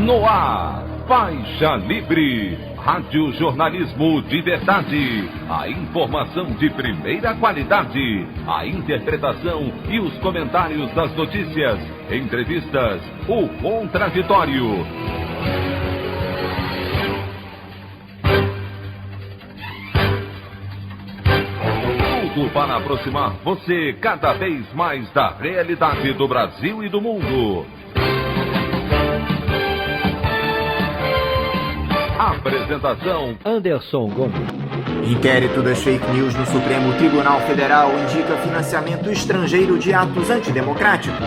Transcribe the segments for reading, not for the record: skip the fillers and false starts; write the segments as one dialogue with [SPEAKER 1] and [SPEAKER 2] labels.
[SPEAKER 1] No ar, Faixa Livre, rádio jornalismo de verdade, a informação de primeira qualidade, a interpretação e os comentários das notícias, entrevistas, o contraditório. Tudo para aproximar você cada vez mais da realidade do Brasil e do mundo. Apresentação:
[SPEAKER 2] Anderson Gomes.
[SPEAKER 3] Inquérito das fake news no Supremo Tribunal Federal indica financiamento estrangeiro de atos antidemocráticos.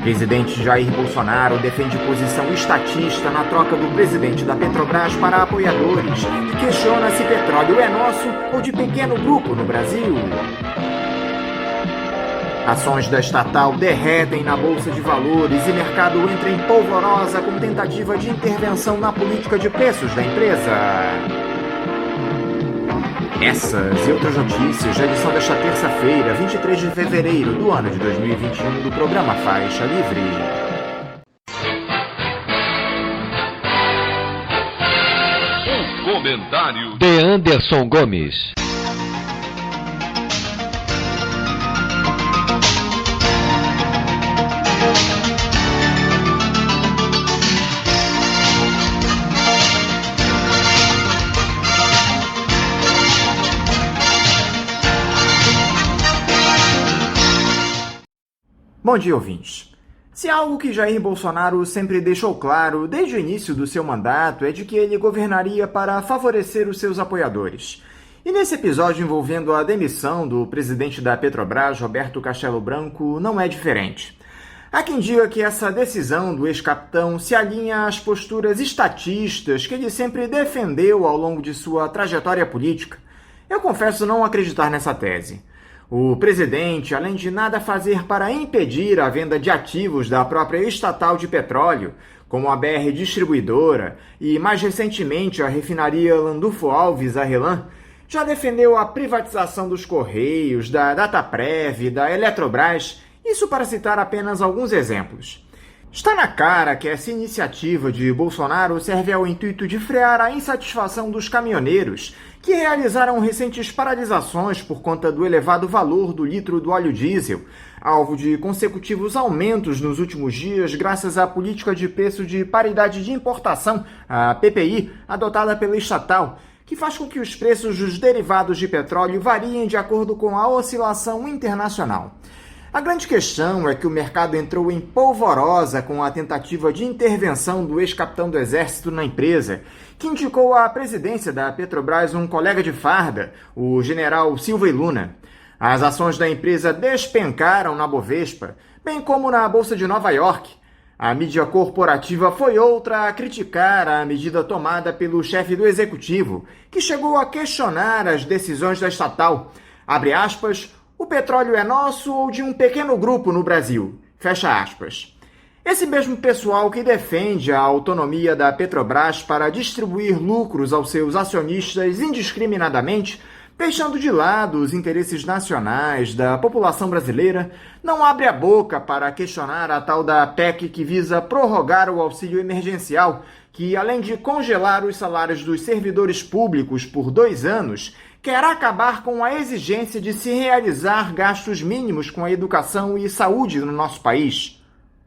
[SPEAKER 3] Presidente Jair Bolsonaro defende posição estatista na troca do presidente da Petrobras para apoiadores e questiona se petróleo é nosso ou de pequeno grupo no Brasil. Ações da estatal derretem na Bolsa de Valores e mercado entra em polvorosa com tentativa de intervenção na política de preços da empresa. Essas e outras notícias da edição desta terça-feira, 23 de fevereiro do ano de 2021, do programa Faixa Livre.
[SPEAKER 1] O comentário
[SPEAKER 2] de Anderson Gomes.
[SPEAKER 3] Bom dia, ouvintes. Se algo que Jair Bolsonaro sempre deixou claro desde o início do seu mandato é de que ele governaria para favorecer os seus apoiadores. E nesse episódio envolvendo a demissão do presidente da Petrobras, Roberto Castello Branco, não é diferente. Há quem diga que essa decisão do ex-capitão se alinha às posturas estatistas que ele sempre defendeu ao longo de sua trajetória política. Eu confesso não acreditar nessa tese. O presidente, além de nada fazer para impedir a venda de ativos da própria estatal de petróleo, como a BR Distribuidora e, mais recentemente, a refinaria Landulfo Alves, a RLAM, já defendeu a privatização dos Correios, da Dataprev, da Eletrobras, isso para citar apenas alguns exemplos. Está na cara que essa iniciativa de Bolsonaro serve ao intuito de frear a insatisfação dos caminhoneiros, que realizaram recentes paralisações por conta do elevado valor do litro do óleo diesel, alvo de consecutivos aumentos nos últimos dias graças à política de preço de paridade de importação, a PPI, adotada pela estatal, que faz com que os preços dos derivados de petróleo variem de acordo com a oscilação internacional. A grande questão é que o mercado entrou em polvorosa com a tentativa de intervenção do ex-capitão do Exército na empresa, que indicou à presidência da Petrobras um colega de farda, o general Silva Luna. As ações da empresa despencaram na Bovespa, bem como na Bolsa de Nova York. A mídia corporativa foi outra a criticar a medida tomada pelo chefe do executivo, que chegou a questionar as decisões da estatal. Abre aspas, o petróleo é nosso ou de um pequeno grupo no Brasil? Fecha aspas. Esse mesmo pessoal que defende a autonomia da Petrobras para distribuir lucros aos seus acionistas indiscriminadamente, deixando de lado os interesses nacionais da população brasileira, não abre a boca para questionar a tal da PEC que visa prorrogar o auxílio emergencial, que, além de congelar os salários dos servidores públicos por 2 anos, quer acabar com a exigência de se realizar gastos mínimos com a educação e saúde no nosso país.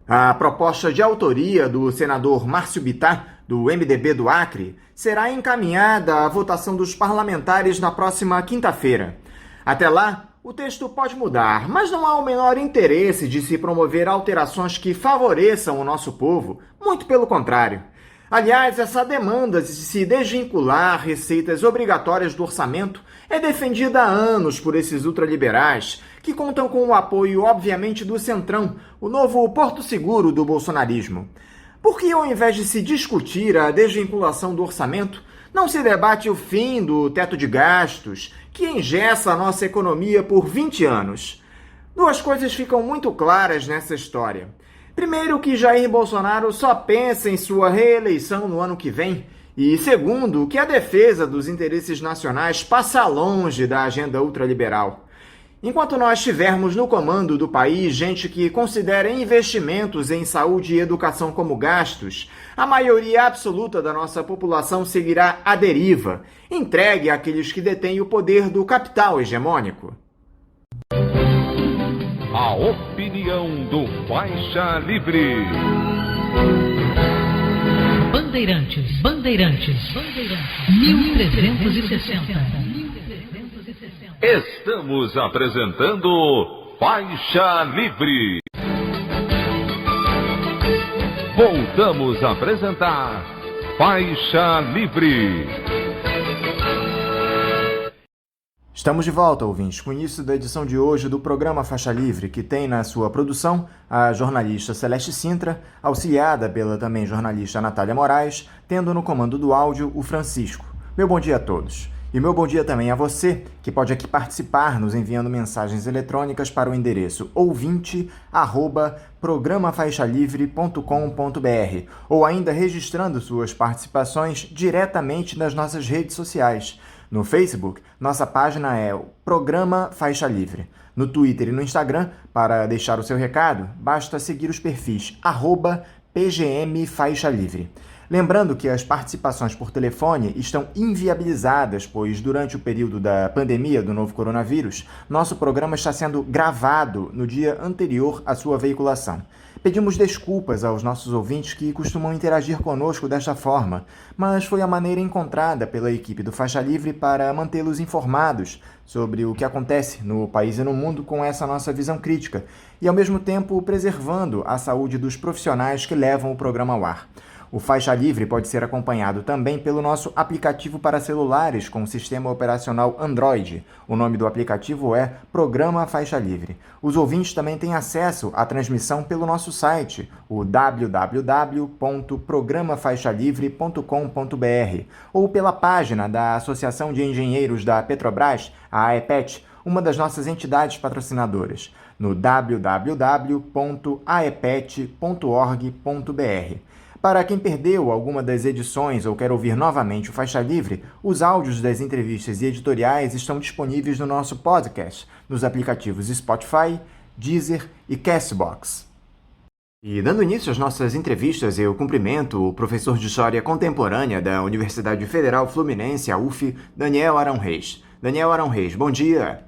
[SPEAKER 3] A proposta de autoria do senador Márcio Bittar, do MDB do Acre, será encaminhada à votação dos parlamentares na próxima quinta-feira. Até lá, o texto pode mudar, mas não há o menor interesse de se promover alterações que favoreçam o nosso povo, muito pelo contrário. Aliás, essa demanda de se desvincular receitas obrigatórias do orçamento é defendida há anos por esses ultraliberais, que contam com o apoio, obviamente, do Centrão, o novo porto seguro do bolsonarismo. Por que, ao invés de se discutir a desvinculação do orçamento, não se debate o fim do teto de gastos, que engessa a nossa economia por 20 anos? Duas coisas ficam muito claras nessa história. Primeiro, que Jair Bolsonaro só pensa em sua reeleição no ano que vem. E segundo, que a defesa dos interesses nacionais passa longe da agenda ultraliberal. Enquanto nós tivermos no comando do país gente que considera investimentos em saúde e educação como gastos, a maioria absoluta da nossa população seguirá à deriva, entregue àqueles que detêm o poder do capital hegemônico.
[SPEAKER 1] A opinião do Faixa Livre.
[SPEAKER 4] Bandeirantes, 1360.
[SPEAKER 1] Estamos apresentando Faixa Livre. Voltamos a apresentar Faixa Livre.
[SPEAKER 3] Estamos de volta, ouvintes, com o início da edição de hoje do programa Faixa Livre, que tem na sua produção a jornalista Celeste Sintra, auxiliada pela também jornalista Natália Moraes, tendo no comando do áudio o Francisco. Meu bom dia a todos. E meu bom dia também a você, que pode aqui participar nos enviando mensagens eletrônicas para o endereço ouvinte@programafaixalivre.com.br ou ainda registrando suas participações diretamente nas nossas redes sociais. No Facebook, nossa página é o Programa Faixa Livre. No Twitter e no Instagram, para deixar o seu recado, basta seguir os perfis @PGMFaixaLivre. Lembrando que as participações por telefone estão inviabilizadas, pois durante o período da pandemia do novo coronavírus, nosso programa está sendo gravado no dia anterior à sua veiculação. Pedimos desculpas aos nossos ouvintes que costumam interagir conosco desta forma, mas foi a maneira encontrada pela equipe do Faixa Livre para mantê-los informados sobre o que acontece no país e no mundo com essa nossa visão crítica e, ao mesmo tempo, preservando a saúde dos profissionais que levam o programa ao ar. O Faixa Livre pode ser acompanhado também pelo nosso aplicativo para celulares com sistema operacional Android. O nome do aplicativo é Programa Faixa Livre. Os ouvintes também têm acesso à transmissão pelo nosso site, o www.programafaixalivre.com.br, ou pela página da Associação de Engenheiros da Petrobras, a AEPET, uma das nossas entidades patrocinadoras, no www.aepet.org.br. Para quem perdeu alguma das edições ou quer ouvir novamente o Faixa Livre, os áudios das entrevistas e editoriais estão disponíveis no nosso podcast, nos aplicativos Spotify, Deezer e Castbox. E dando início às nossas entrevistas, eu cumprimento o professor de História Contemporânea da Universidade Federal Fluminense, a UF, Daniel Arão Reis. Daniel Arão Reis, bom dia!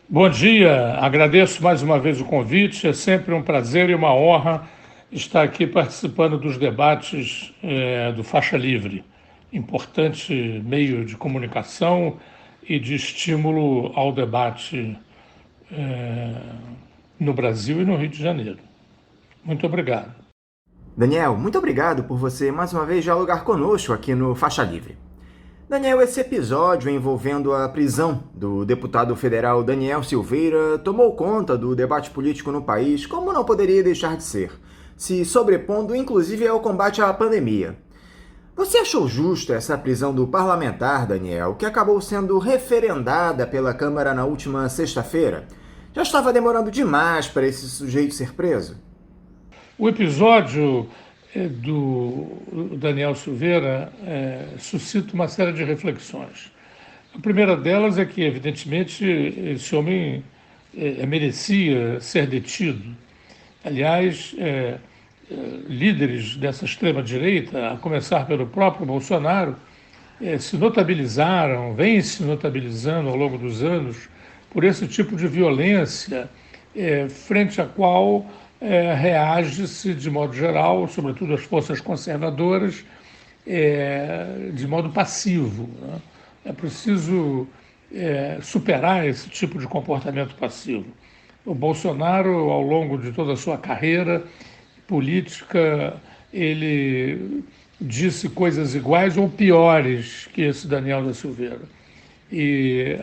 [SPEAKER 5] Bom dia, agradeço mais uma vez o convite, é sempre um prazer e uma honra estar aqui participando dos debates do Faixa Livre, importante meio de comunicação e de estímulo ao debate no Brasil e no Rio de Janeiro. Muito obrigado.
[SPEAKER 3] Daniel, muito obrigado por você mais uma vez dialogar conosco aqui no Faixa Livre. Daniel, esse episódio envolvendo a prisão do deputado federal Daniel Silveira tomou conta do debate político no país, como não poderia deixar de ser, se sobrepondo inclusive ao combate à pandemia. Você achou justa essa prisão do parlamentar, Daniel, que acabou sendo referendada pela Câmara na última sexta-feira? Já estava demorando demais para esse sujeito ser preso?
[SPEAKER 5] O episódio do Daniel Silveira suscita uma série de reflexões. A primeira delas é que, evidentemente, esse homem merecia ser detido. Aliás, líderes dessa extrema-direita, a começar pelo próprio Bolsonaro, se notabilizaram, vêm se notabilizando ao longo dos anos por esse tipo de violência, frente à qual reage-se, de modo geral, sobretudo as forças conservadoras, de modo passivo, né? É preciso superar esse tipo de comportamento passivo. O Bolsonaro, ao longo de toda a sua carreira política, ele disse coisas iguais ou piores que esse Daniel da Silveira. E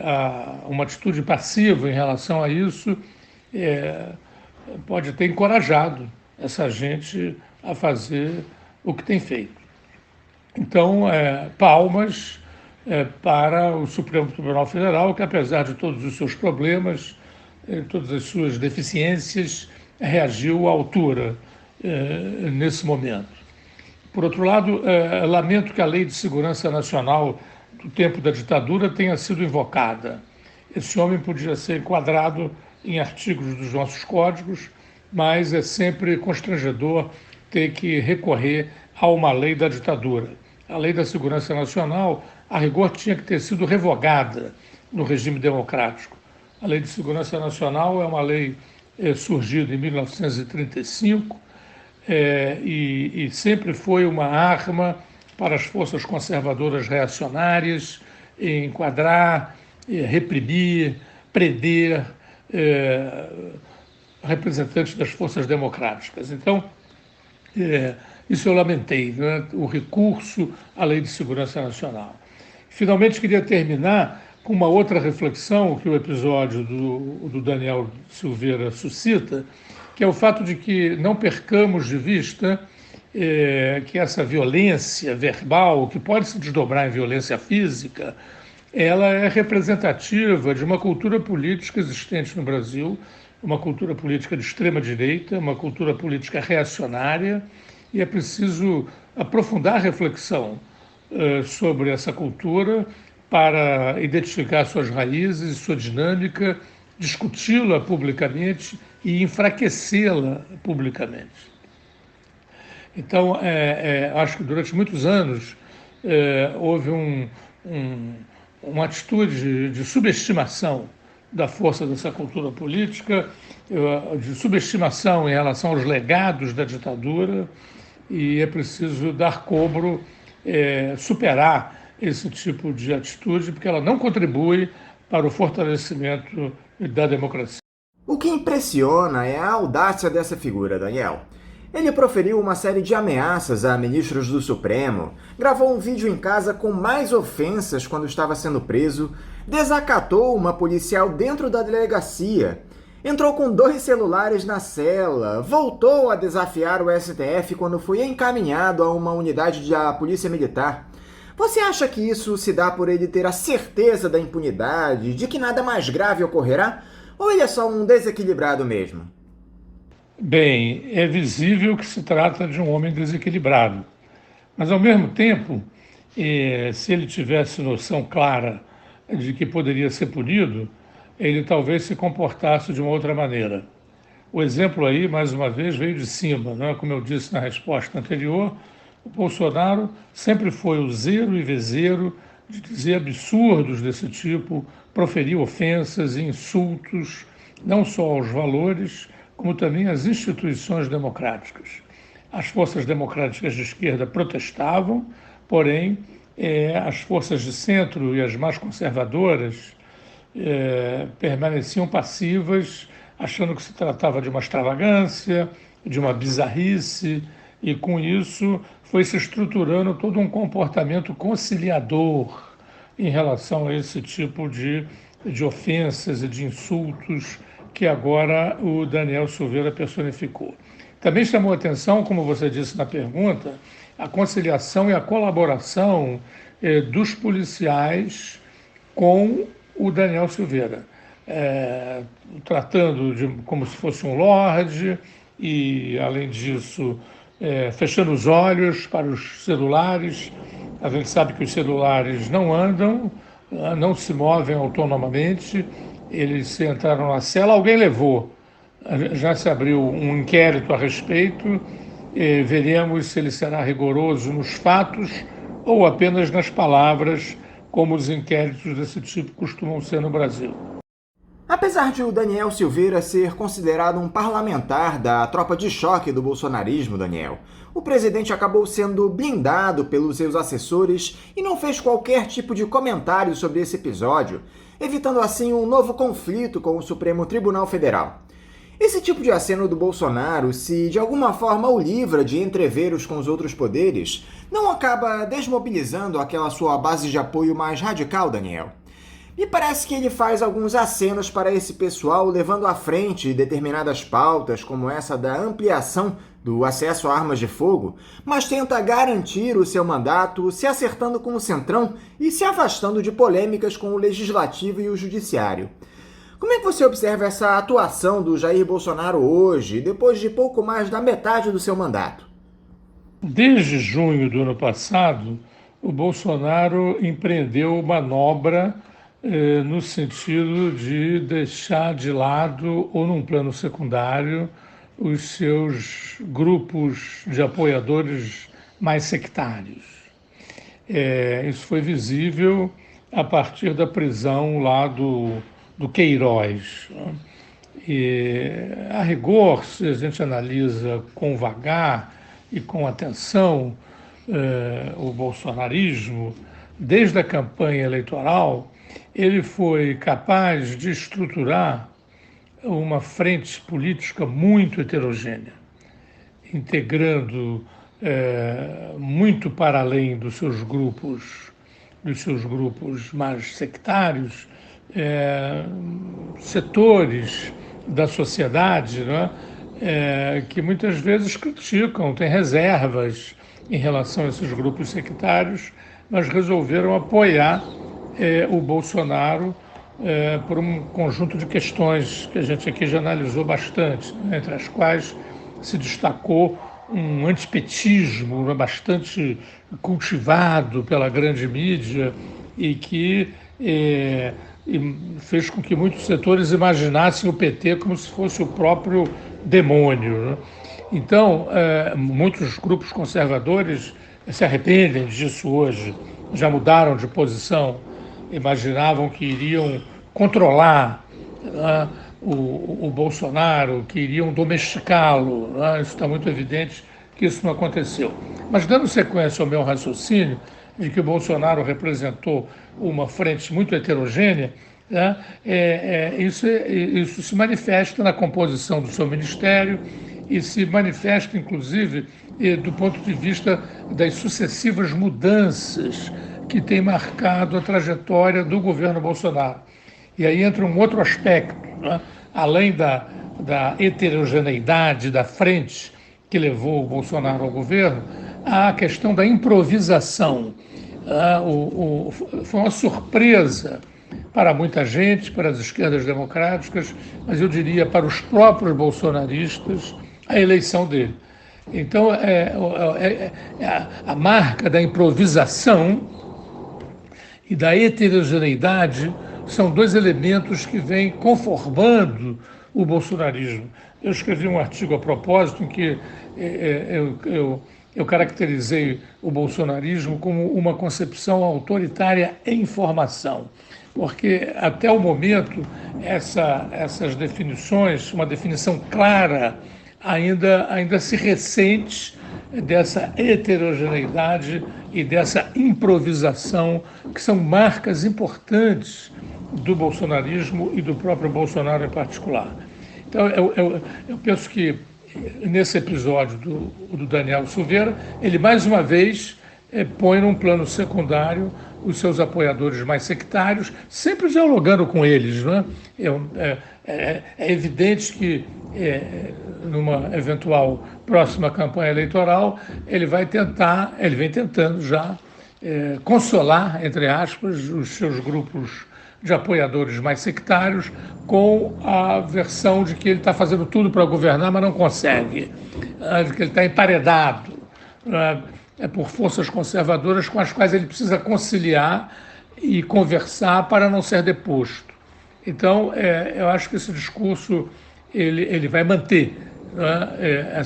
[SPEAKER 5] uma atitude passiva em relação a isso pode ter encorajado essa gente a fazer o que tem feito. Então, palmas para o Supremo Tribunal Federal, que apesar de todos os seus problemas, todas as suas deficiências, reagiu à altura nesse momento. Por outro lado, lamento que a Lei de Segurança Nacional do tempo da ditadura tenha sido invocada. esse homem podia ser enquadrado em artigos dos nossos códigos, mas é sempre constrangedor ter que recorrer a uma lei da ditadura. A lei da segurança nacional, a rigor, tinha que ter sido revogada no regime democrático. A lei de segurança nacional é uma lei surgida em 1935 e sempre foi uma arma para as forças conservadoras reacionárias enquadrar, reprimir, prender representantes das forças democráticas. Então, isso eu lamentei, né? O recurso à Lei de Segurança Nacional. Finalmente, queria terminar com uma outra reflexão que o episódio do Daniel Silveira suscita, que é o fato de que não percamos de vista que essa violência verbal, que pode se desdobrar em violência física, ela é representativa de uma cultura política existente no Brasil, uma cultura política de extrema-direita, uma cultura política reacionária, e é preciso aprofundar a reflexão sobre essa cultura para identificar suas raízes, sua dinâmica, discuti-la publicamente e enfraquecê-la publicamente. Então, acho que durante muitos anos houve uma atitude de subestimação da força dessa cultura política, de subestimação em relação aos legados da ditadura, e é preciso dar cobro, superar esse tipo de atitude, porque ela não contribui para o fortalecimento da democracia.
[SPEAKER 3] O que impressiona é a audácia dessa figura, Daniel. Ele proferiu uma série de ameaças a ministros do Supremo, gravou um vídeo em casa com mais ofensas quando estava sendo preso, desacatou uma policial dentro da delegacia, entrou com 2 celulares na cela, voltou a desafiar o STF quando foi encaminhado a uma unidade da Polícia Militar. Você acha que isso se dá por ele ter a certeza da impunidade, de que nada mais grave ocorrerá? Ou ele é só um desequilibrado mesmo?
[SPEAKER 5] Bem, é visível que se trata de um homem desequilibrado. Mas, ao mesmo tempo, se ele tivesse noção clara de que poderia ser punido, ele talvez se comportasse de uma outra maneira. O exemplo aí, mais uma vez, veio de cima, não é? Como eu disse na resposta anterior, o Bolsonaro sempre foi useiro e vezeiro de dizer absurdos desse tipo, proferir ofensas e insultos, não só aos valores, como também às instituições democráticas. As forças democráticas de esquerda protestavam, porém, as forças de centro e as mais conservadoras permaneciam passivas, achando que se tratava de uma extravagância, de uma bizarrice, e com isso foi se estruturando todo um comportamento conciliador em relação a esse tipo de ofensas e de insultos que agora o Daniel Silveira personificou. Também chamou a atenção, como você disse na pergunta, a conciliação e a colaboração dos policiais com o Daniel Silveira, tratando como se fosse um lorde e, além disso, fechando os olhos para os celulares. A gente sabe que os celulares não andam, não se movem autonomamente. Eles entraram na cela, alguém levou. Já se abriu um inquérito a respeito, veremos se ele será rigoroso nos fatos ou apenas nas palavras, como os inquéritos desse tipo costumam ser no Brasil.
[SPEAKER 3] Apesar de o Daniel Silveira ser considerado um parlamentar da tropa de choque do bolsonarismo, Daniel, o presidente acabou sendo blindado pelos seus assessores e não fez qualquer tipo de comentário sobre esse episódio, evitando assim um novo conflito com o Supremo Tribunal Federal. Esse tipo de aceno do Bolsonaro, se de alguma forma o livra de entreveros com os outros poderes, não acaba desmobilizando aquela sua base de apoio mais radical, Daniel? Me parece que ele faz alguns acenos para esse pessoal, levando à frente determinadas pautas, como essa da ampliação do acesso a armas de fogo, mas tenta garantir o seu mandato, se acertando com o Centrão e se afastando de polêmicas com o Legislativo e o Judiciário. Como é que você observa essa atuação do Jair Bolsonaro hoje, depois de pouco mais da metade do seu mandato?
[SPEAKER 5] Desde junho do ano passado, o Bolsonaro empreendeu manobra no sentido de deixar de lado ou num plano secundário os seus grupos de apoiadores mais sectários. Isso foi visível a partir da prisão lá do Queiroz. E, a rigor, se a gente analisa com vagar e com atenção o bolsonarismo, desde a campanha eleitoral, ele foi capaz de estruturar uma frente política muito heterogênea, integrando muito para além dos seus grupos mais sectários, setores da sociedade, né, que muitas vezes criticam, têm reservas em relação a esses grupos sectários, mas resolveram apoiar o Bolsonaro por um conjunto de questões que a gente aqui já analisou bastante, né, entre as quais se destacou um antipetismo bastante cultivado pela grande mídia e que fez com que muitos setores imaginassem o PT como se fosse o próprio demônio, né? Então, muitos grupos conservadores se arrependem disso hoje, já mudaram de posição, imaginavam que iriam controlar, né, o Bolsonaro, que iriam domesticá-lo, né? Isso está muito evidente que isso não aconteceu. Mas dando sequência ao meu raciocínio, de que o Bolsonaro representou uma frente muito heterogênea, né, isso se manifesta na composição do seu ministério e se manifesta, inclusive, do ponto de vista das sucessivas mudanças que têm marcado a trajetória do governo Bolsonaro. E aí entra um outro aspecto, né, além da heterogeneidade da frente que levou o Bolsonaro ao governo, a questão da improvisação. Foi uma surpresa para muita gente, para as esquerdas democráticas, mas eu diria para os próprios bolsonaristas, a eleição dele. Então, a marca da improvisação e da heterogeneidade são dois elementos que vêm conformando o bolsonarismo. Eu escrevi um artigo a propósito em que eu caracterizei o bolsonarismo como uma concepção autoritária em formação, porque até o momento essas definições, uma definição clara, ainda se ressente dessa heterogeneidade e dessa improvisação, que são marcas importantes do bolsonarismo e do próprio Bolsonaro em particular. Então, eu penso que nesse episódio do Daniel Silveira, ele mais uma vez põe num plano secundário os seus apoiadores mais sectários, sempre dialogando com eles, não é? É evidente que numa eventual próxima campanha eleitoral ele vem tentando já consolar, entre aspas, os seus grupos de apoiadores mais sectários, com a versão de que ele está fazendo tudo para governar, mas não consegue, de que ele está emparedado por forças conservadoras com as quais ele precisa conciliar e conversar para não ser deposto. Então, eu acho que esse discurso ele vai manter, né,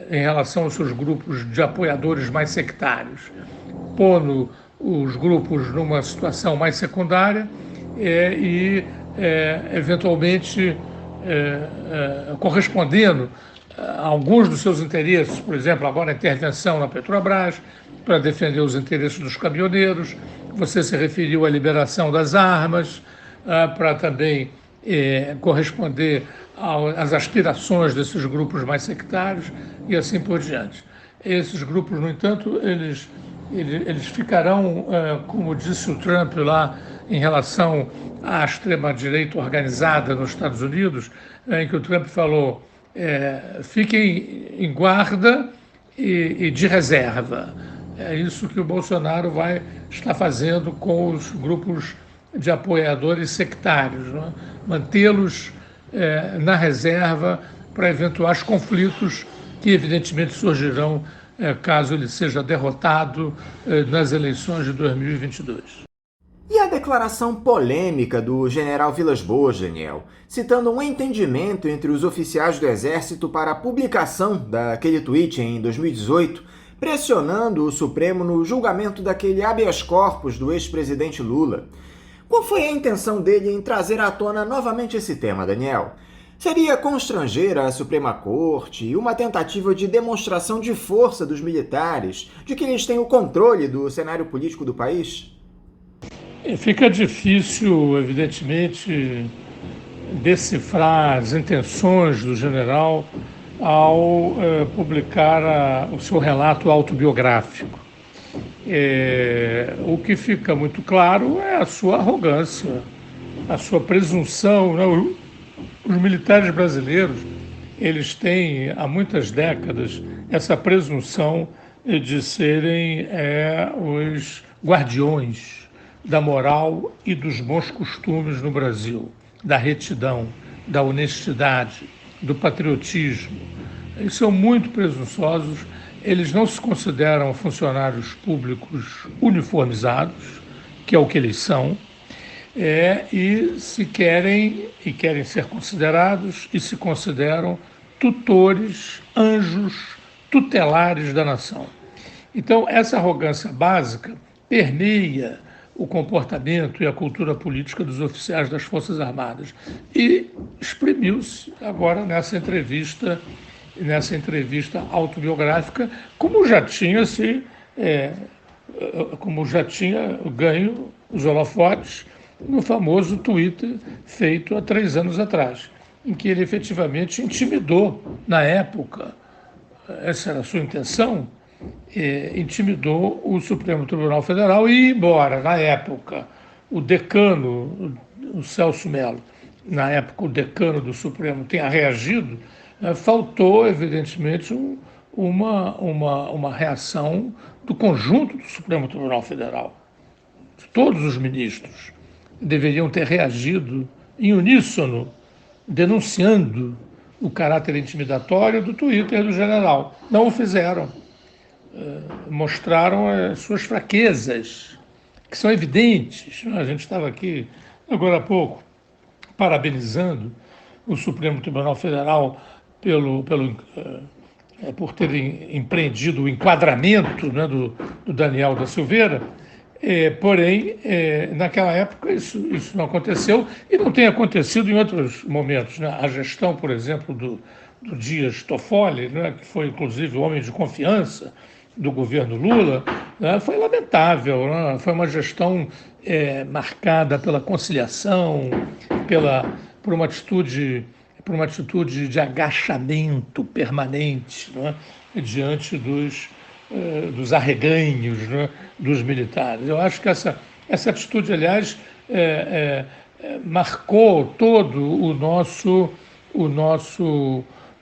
[SPEAKER 5] em relação aos seus grupos de apoiadores mais sectários, pondo os grupos numa situação mais secundária e, eventualmente, correspondendo a alguns dos seus interesses, por exemplo, agora a intervenção na Petrobras, para defender os interesses dos caminhoneiros. Você se referiu à liberação das armas, para também corresponder às aspirações desses grupos mais sectários e assim por diante. Esses grupos, no entanto, eles ficarão, como disse o Trump lá em relação à extrema-direita organizada nos Estados Unidos, em que o Trump falou: fiquem em guarda e de reserva. É isso que o Bolsonaro vai estar fazendo com os grupos de apoiadores sectários, né? Mantê-los na reserva para eventuais conflitos que, evidentemente, surgirão caso ele seja derrotado nas eleições de 2022.
[SPEAKER 3] E a declaração polêmica do general Vilas Boas, Daniel, citando um entendimento entre os oficiais do Exército para a publicação daquele tweet em 2018, pressionando o Supremo no julgamento daquele habeas corpus do ex-presidente Lula. Qual foi a intenção dele em trazer à tona novamente esse tema, Daniel? Seria constranger a Suprema Corte e uma tentativa de demonstração de força dos militares, de que eles têm o controle do cenário político do país?
[SPEAKER 5] Fica difícil, evidentemente, decifrar as intenções do general ao publicar o seu relato autobiográfico. O que fica muito claro é a sua arrogância, a sua presunção, né? Os militares brasileiros, eles têm há muitas décadas essa presunção de serem os guardiões da moral e dos bons costumes no Brasil, da retidão, da honestidade, do patriotismo. Eles são muito presunçosos, eles não se consideram funcionários públicos uniformizados, que é o que eles são, e querem ser considerados e se consideram tutores, anjos, tutelares da nação. Então, essa arrogância básica permeia o comportamento e a cultura política dos oficiais das Forças Armadas e exprimiu-se agora nessa entrevista autobiográfica, como já tinha ganho os holofotes no famoso Twitter feito há 3 anos atrás, em que ele efetivamente intimidou, na época, essa era a sua intenção, intimidou o Supremo Tribunal Federal e, embora, na época, o decano, o Celso Mello, na época o decano do Supremo tenha reagido, faltou, evidentemente, uma reação do conjunto do Supremo Tribunal Federal. Todos os ministros deveriam ter reagido em uníssono, denunciando o caráter intimidatório do Twitter do general. Não o fizeram. Mostraram as suas fraquezas, que são evidentes. A gente estava aqui, agora há pouco, parabenizando o Supremo Tribunal Federal por ter empreendido o enquadramento, né, do Daniel da Silveira. Porém, naquela época isso não aconteceu e não tem acontecido em outros momentos, né? A gestão, por exemplo, do Dias Toffoli, né, que foi inclusive o homem de confiança do governo Lula, né, foi lamentável, né? Foi uma gestão marcada pela conciliação, por uma atitude de agachamento permanente, né, diante dos arreganhos, né, dos militares. Eu acho que essa atitude, aliás, marcou todo o nosso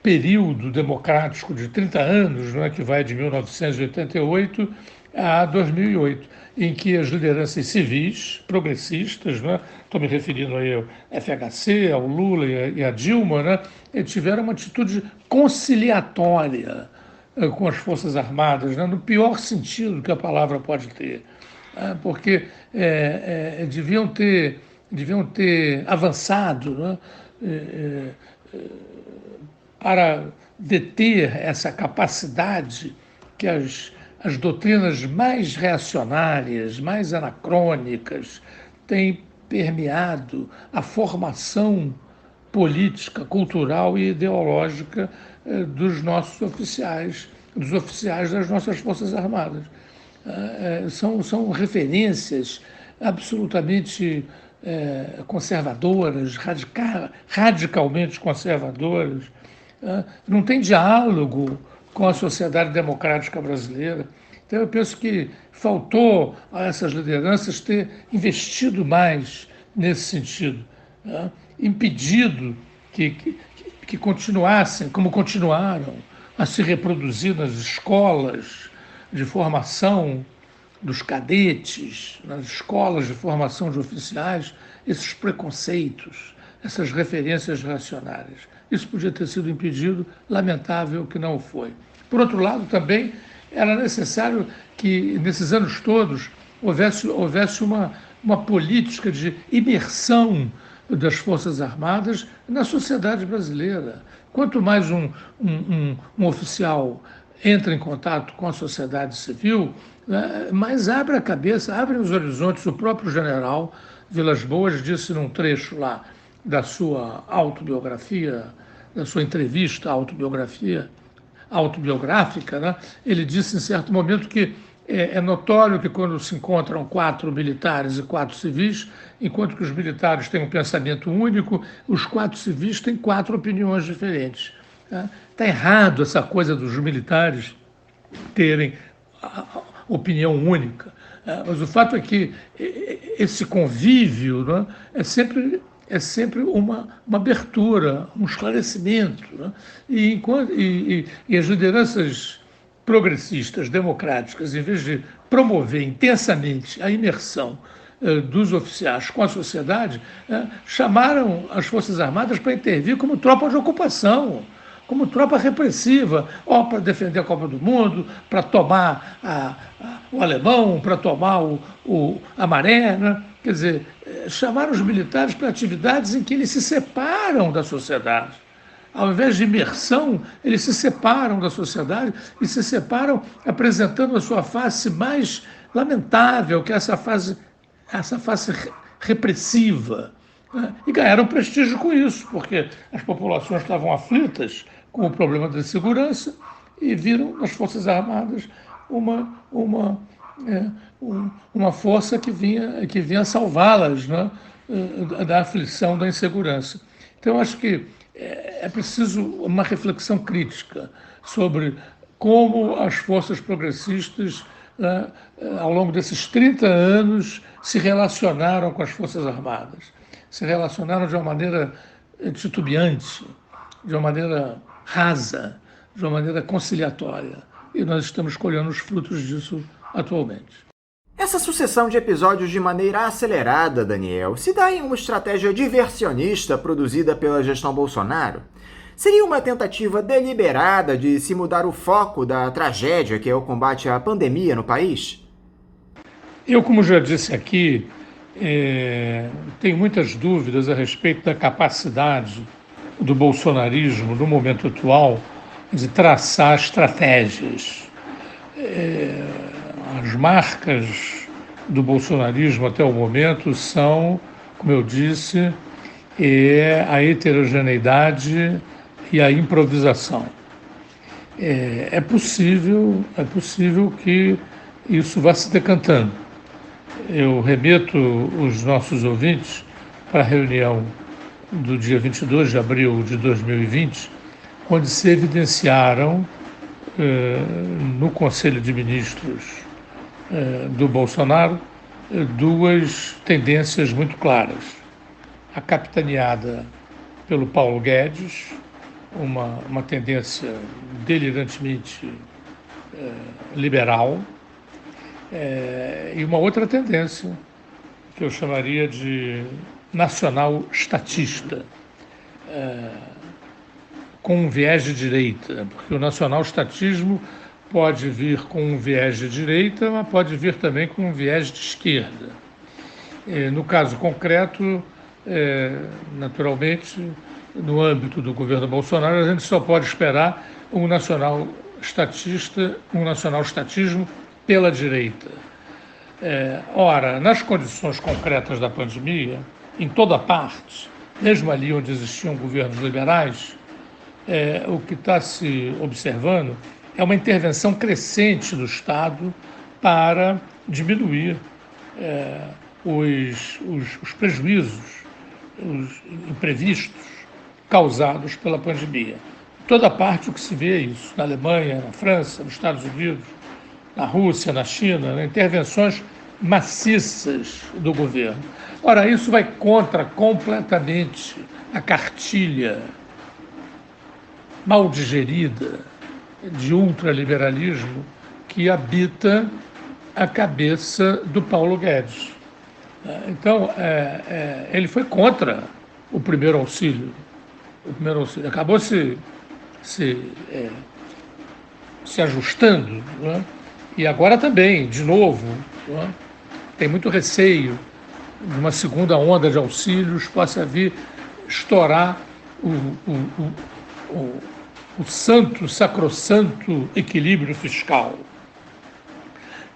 [SPEAKER 5] período democrático de 30 anos, né, que vai de 1988 a 2008, em que as lideranças civis progressistas, né, estou me referindo aí ao FHC, ao Lula e à Dilma, né, tiveram uma atitude conciliatória com as Forças Armadas, né, no pior sentido que a palavra pode ter, porque deviam ter avançado, né, para deter essa capacidade que as doutrinas mais reacionárias, mais anacrônicas, têm permeado a formação política, cultural e ideológica dos nossos oficiais, dos oficiais das nossas Forças Armadas. São referências absolutamente conservadoras, radicalmente conservadoras. Não tem diálogo com a sociedade democrática brasileira. Então, eu penso que faltou a essas lideranças ter investido mais nesse sentido, né? Impedido que continuassem, como continuaram, a se reproduzir nas escolas de formação dos cadetes, nas escolas de formação de oficiais, esses preconceitos, essas referências reacionárias. Isso podia ter sido impedido, lamentável que não foi. Por outro lado, também era necessário que, nesses anos todos, houvesse uma política de imersão das Forças Armadas na sociedade brasileira. Quanto mais um oficial entra em contato com a sociedade civil, mais abre a cabeça, abre os horizontes. O próprio general Vilas Boas disse num trecho lá da sua autobiografia, da sua entrevista autobiográfica, né? Ele disse em certo momento que é notório que quando se encontram 4 militares e 4 civis, enquanto que os militares têm um pensamento único, os 4 civis têm 4 opiniões diferentes. Está errado essa coisa dos militares terem opinião única. Mas o fato é que esse convívio, né, é sempre uma abertura, um esclarecimento. Né? E as lideranças progressistas, democráticas, em vez de promover intensamente a imersão dos oficiais com a sociedade, chamaram as Forças Armadas para intervir como tropa de ocupação, como tropa repressiva, para defender a Copa do Mundo, para tomar o alemão, para tomar a maré, né? Quer dizer, chamaram os militares para atividades em que eles se separam da sociedade. Ao invés de imersão, eles se separam da sociedade e se separam apresentando a sua face mais lamentável, que é essa face repressiva. Né? E ganharam prestígio com isso, porque as populações estavam aflitas com o problema da segurança e viram nas Forças Armadas uma força que vinha salvá-las, né? Da aflição, da insegurança. Então, acho que é preciso uma reflexão crítica sobre como as forças progressistas, né, ao longo desses 30 anos, se relacionaram com as Forças Armadas. Se relacionaram de uma maneira titubeante, de uma maneira rasa, de uma maneira conciliatória. E nós estamos colhendo os frutos disso atualmente.
[SPEAKER 3] Essa sucessão de episódios de maneira acelerada, Daniel, se dá em uma estratégia diversionista produzida pela gestão Bolsonaro? Seria uma tentativa deliberada de se mudar o foco da tragédia que é o combate à pandemia no país?
[SPEAKER 5] Eu, como já disse aqui, tenho muitas dúvidas a respeito da capacidade do bolsonarismo, no momento atual, de traçar estratégias. As marcas do bolsonarismo até o momento são, como eu disse, a heterogeneidade e a improvisação. É possível que isso vá se decantando. Eu remeto os nossos ouvintes para a reunião do dia 22 de abril de 2020, onde se evidenciaram no Conselho de Ministros do Bolsonaro duas tendências muito claras. A capitaneada pelo Paulo Guedes, uma tendência delirantemente liberal, e uma outra tendência que eu chamaria de nacional-estatista, com um viés de direita, porque o nacional-estatismo pode vir com um viés de direita, mas pode vir também com um viés de esquerda. No caso concreto, naturalmente, no âmbito do governo Bolsonaro, a gente só pode esperar um nacional-estatismo pela direita. Ora, nas condições concretas da pandemia, em toda parte, mesmo ali onde existiam governos liberais, o que está se observando é uma intervenção crescente do Estado para diminuir os prejuízos, os imprevistos causados pela pandemia. Em toda parte o que se vê é isso, na Alemanha, na França, nos Estados Unidos, na Rússia, na China, né? Intervenções maciças do governo. Ora, isso vai contra completamente a cartilha mal digerida de ultraliberalismo que habita a cabeça do Paulo Guedes. Então, ele foi contra o primeiro auxílio. Acabou se ajustando, né? E agora também, de novo, né? Tem muito receio uma segunda onda de auxílios, possa vir estourar o sacrossanto equilíbrio fiscal,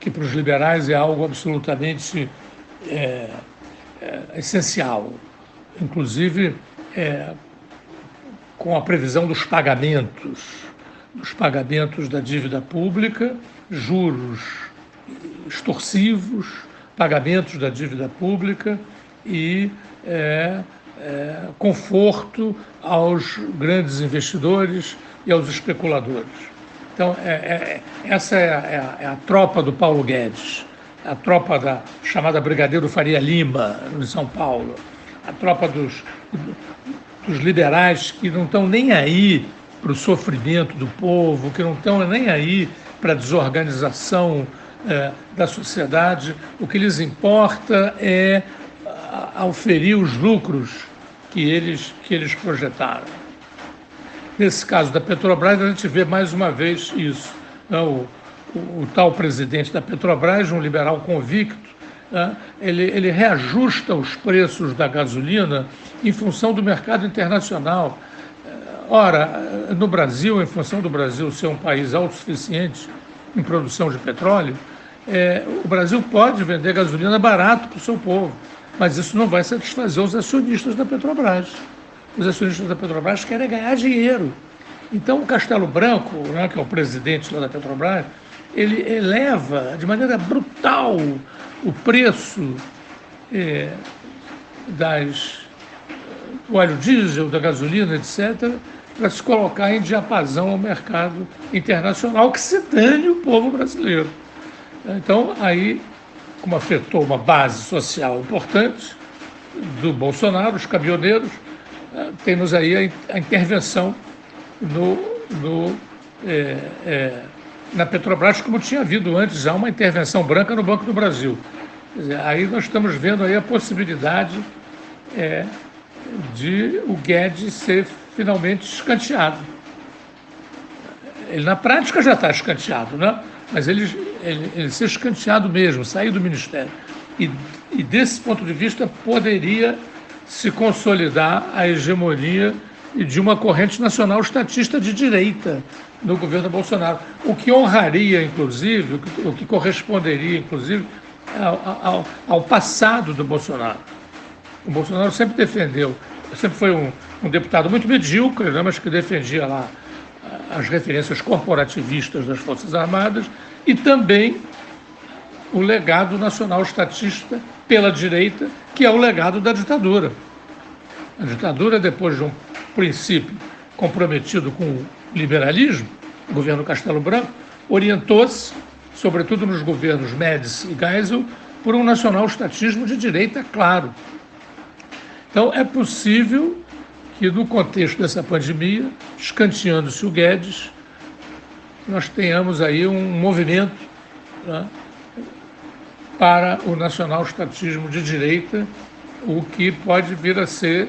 [SPEAKER 5] que para os liberais é algo absolutamente essencial, inclusive com a previsão dos pagamentos da dívida pública, juros extorsivos, pagamentos da dívida pública e conforto aos grandes investidores e aos especuladores. Então, essa é a tropa do Paulo Guedes, a tropa da chamada Brigadeiro Faria Lima, em São Paulo, a tropa dos liberais que não estão nem aí para o sofrimento do povo, que não estão nem aí para a desorganização da sociedade. O que lhes importa é auferir os lucros que eles projetaram. Nesse caso da Petrobras, a gente vê mais uma vez isso. O tal presidente da Petrobras, um liberal convicto, ele reajusta os preços da gasolina em função do mercado internacional. Ora, no Brasil, em função do Brasil ser um país autossuficiente em produção de petróleo, o Brasil pode vender gasolina barato para o seu povo, mas isso não vai satisfazer os acionistas da Petrobras. Os acionistas da Petrobras querem ganhar dinheiro. Então, o Castelo Branco, que é o presidente lá da Petrobras, ele eleva de maneira brutal o preço do óleo diesel, da gasolina, etc., para se colocar em diapasão ao mercado internacional, que se dane o povo brasileiro. Então, aí, como afetou uma base social importante do Bolsonaro, os caminhoneiros, temos aí a intervenção na Petrobras, como tinha havido antes já uma intervenção branca no Banco do Brasil. Quer dizer, aí nós estamos vendo aí a possibilidade de o Guedes ser finalmente escanteado. Ele na prática já está escanteado, né? Mas ele ser escanteado mesmo, sair do Ministério. E desse ponto de vista poderia se consolidar a hegemonia de uma corrente nacional estatista de direita no governo Bolsonaro, o que honraria, inclusive, o que corresponderia, inclusive, ao passado do Bolsonaro. O Bolsonaro sempre defendeu, sempre foi um deputado muito medíocre, né, mas que defendia lá as referências corporativistas das Forças Armadas e também o legado nacional estatista pela direita, que é o legado da ditadura. A ditadura, depois de um princípio comprometido com o liberalismo, o governo Castelo Branco, orientou-se, sobretudo nos governos Médici e Geisel, por um nacional-estatismo de direita claro. Então, é possível que, no contexto dessa pandemia, escanteando-se o Guedes, nós tenhamos aí um movimento, né, para o nacional-estatismo de direita, o que pode vir a ser,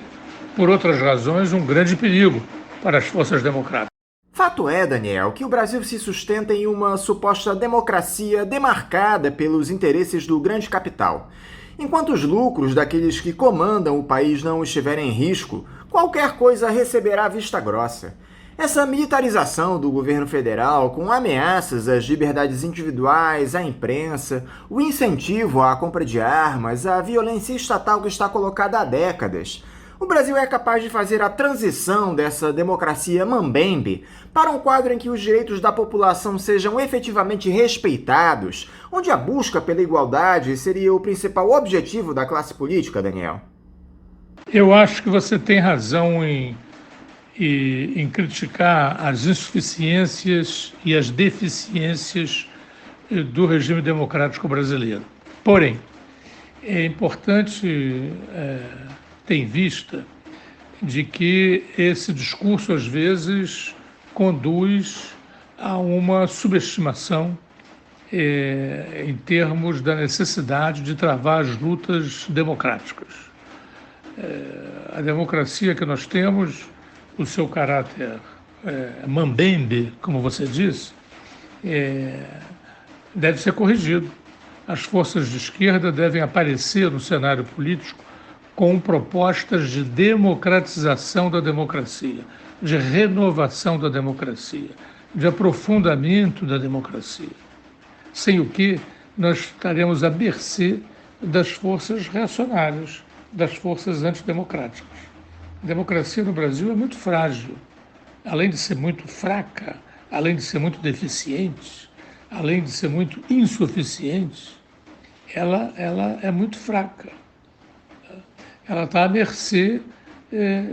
[SPEAKER 5] por outras razões, um grande perigo para as forças democráticas.
[SPEAKER 3] Fato é, Daniel, que o Brasil se sustenta em uma suposta democracia demarcada pelos interesses do grande capital. Enquanto os lucros daqueles que comandam o país não estiverem em risco, qualquer coisa receberá vista grossa. Essa militarização do governo federal, com ameaças às liberdades individuais, à imprensa, o incentivo à compra de armas, a violência estatal que está colocada há décadas. O Brasil é capaz de fazer a transição dessa democracia mambembe para um quadro em que os direitos da população sejam efetivamente respeitados, onde a busca pela igualdade seria o principal objetivo da classe política, Daniel?
[SPEAKER 5] Eu acho que você tem razão em criticar as insuficiências e as deficiências do regime democrático brasileiro. Porém, é importante ter em vista de que esse discurso, às vezes, conduz a uma subestimação em termos da necessidade de travar as lutas democráticas. A democracia que nós temos, o seu caráter mambembe, como você disse, deve ser corrigido. as forças de esquerda devem aparecer no cenário político com propostas de democratização da democracia, de renovação da democracia, de aprofundamento da democracia. Sem o que nós estaremos à mercê das forças reacionárias, das forças antidemocráticas. A democracia no Brasil é muito frágil, além de ser muito fraca, além de ser muito deficiente, além de ser muito insuficiente, ela é muito fraca. Ela está à mercê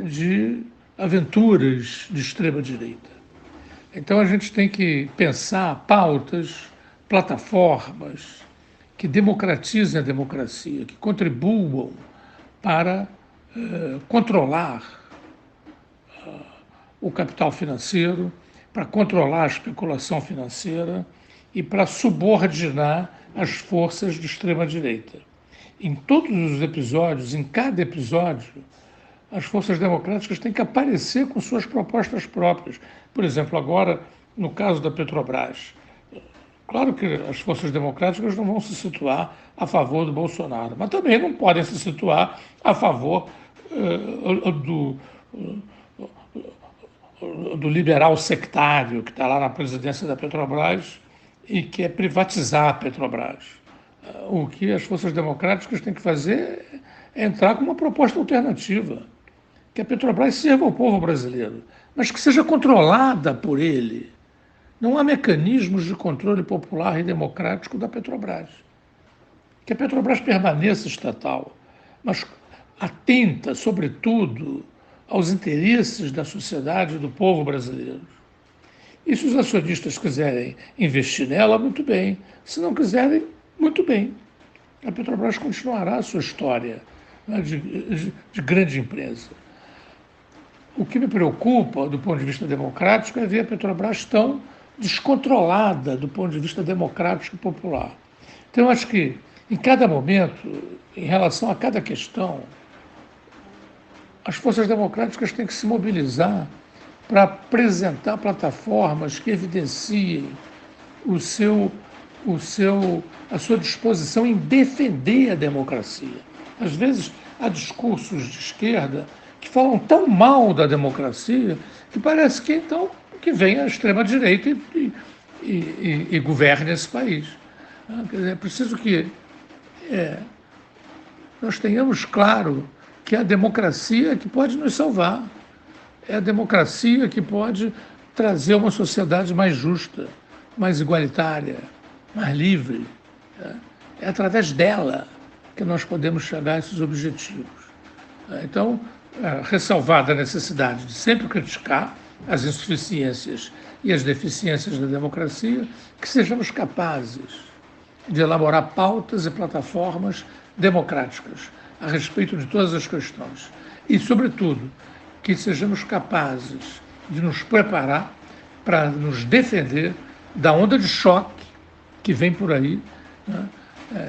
[SPEAKER 5] de aventuras de extrema-direita. Então a gente tem que pensar pautas, plataformas que democratizem a democracia, que contribuam para controlar o capital financeiro, para controlar a especulação financeira e para subordinar as forças de extrema-direita. Em todos os episódios, em cada episódio, as forças democráticas têm que aparecer com suas propostas próprias. Por exemplo, agora, no caso da Petrobras, claro que as forças democráticas não vão se situar a favor do Bolsonaro, mas também não podem se situar a favor do liberal sectário que está lá na presidência da Petrobras e quer privatizar a Petrobras. O que as forças democráticas têm que fazer é entrar com uma proposta alternativa, que a Petrobras sirva ao povo brasileiro, mas que seja controlada por ele. Não há mecanismos de controle popular e democrático da Petrobras. Que a Petrobras permaneça estatal, mas atenta, sobretudo, aos interesses da sociedade e do povo brasileiro. E se os acionistas quiserem investir nela, muito bem. Se não quiserem, muito bem. A Petrobras continuará a sua história, né, de grande empresa. O que me preocupa, do ponto de vista democrático, é ver a Petrobras tão descontrolada do ponto de vista democrático e popular. Então, eu acho que, em cada momento, em relação a cada questão, as forças democráticas têm que se mobilizar para apresentar plataformas que evidenciem a sua disposição em defender a democracia. Às vezes, há discursos de esquerda que falam tão mal da democracia que parece que, então, que vem a extrema-direita e governe esse país. Quer dizer, é preciso que nós tenhamos claro que é a democracia que pode nos salvar. É a democracia que pode trazer uma sociedade mais justa, mais igualitária, mais livre. É através dela que nós podemos chegar a esses objetivos. Então, ressalvada a necessidade de sempre criticar as insuficiências e as deficiências da democracia, que sejamos capazes de elaborar pautas e plataformas democráticas a respeito de todas as questões. E, sobretudo, que sejamos capazes de nos preparar para nos defender da onda de choque que vem por aí, né,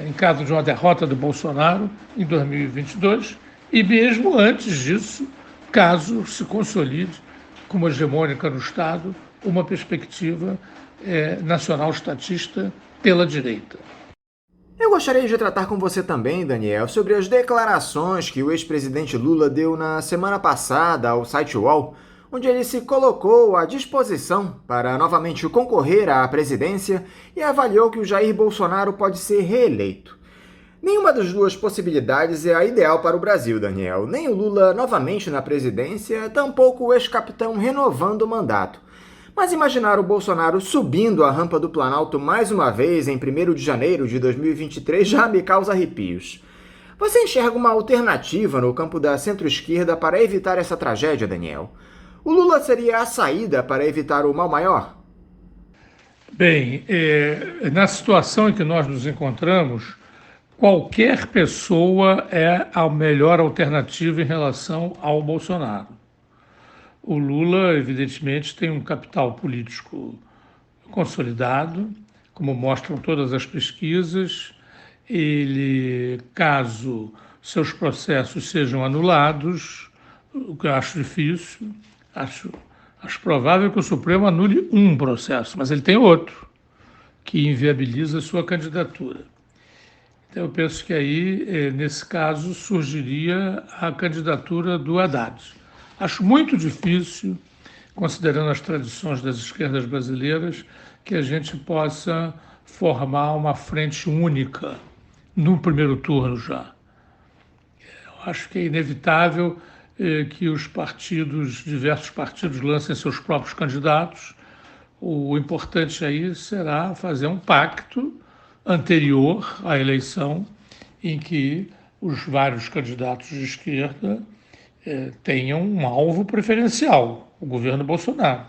[SPEAKER 5] em caso de uma derrota do Bolsonaro em 2022, e mesmo antes disso, caso se consolide como hegemônica no Estado uma perspectiva nacional estatista pela direita.
[SPEAKER 3] Eu gostaria de tratar com você também, Daniel, sobre as declarações que o ex-presidente Lula deu na semana passada ao site UOL, onde ele se colocou à disposição para novamente concorrer à presidência e avaliou que o Jair Bolsonaro pode ser reeleito. Nenhuma das duas possibilidades é a ideal para o Brasil, Daniel. Nem o Lula novamente na presidência, tampouco o ex-capitão renovando o mandato. Mas imaginar o Bolsonaro subindo a rampa do Planalto mais uma vez em 1º de janeiro de 2023 já me causa arrepios. Você enxerga uma alternativa no campo da centro-esquerda para evitar essa tragédia, Daniel? O Lula seria a saída para evitar o mal maior?
[SPEAKER 5] Bem, na situação em que nós nos encontramos, qualquer pessoa é a melhor alternativa em relação ao Bolsonaro. O Lula, evidentemente, tem um capital político consolidado, como mostram todas as pesquisas. Ele, caso seus processos sejam anulados, o que eu acho difícil, acho provável que o Supremo anule um processo, mas ele tem outro, que inviabiliza a sua candidatura. Então, eu penso que aí, nesse caso, surgiria a candidatura do Haddad. Acho muito difícil, considerando as tradições das esquerdas brasileiras, que a gente possa formar uma frente única no primeiro turno já. Eu acho que é inevitável que os diversos partidos lancem seus próprios candidatos. O importante aí será fazer um pacto anterior à eleição em que os vários candidatos de esquerda tenham um alvo preferencial, o governo Bolsonaro,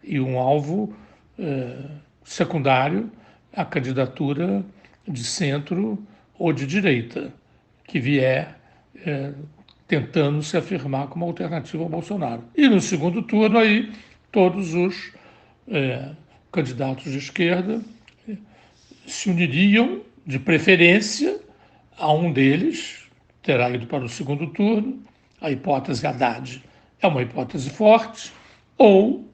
[SPEAKER 5] e um alvo secundário, a candidatura de centro ou de direita, que vier tentando se afirmar como alternativa ao Bolsonaro. E no segundo turno aí, todos os candidatos de esquerda se uniriam, de preferência, a um deles, terá ido para o segundo turno. A hipótese Haddad é uma hipótese forte, ou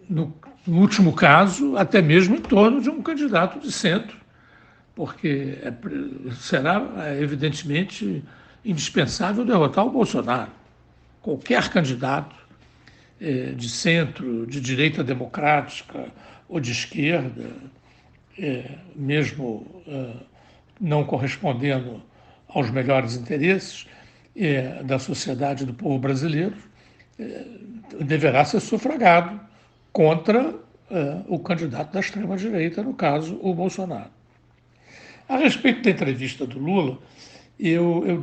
[SPEAKER 5] no último caso, até mesmo em torno de um candidato de centro, porque será, evidentemente, indispensável derrotar o Bolsonaro. Qualquer candidato de centro, de direita democrática ou de esquerda, mesmo não correspondendo aos melhores interesses da sociedade e do povo brasileiro, deverá ser sufragado contra o candidato da extrema-direita, no caso, o Bolsonaro. A respeito da entrevista do Lula, eu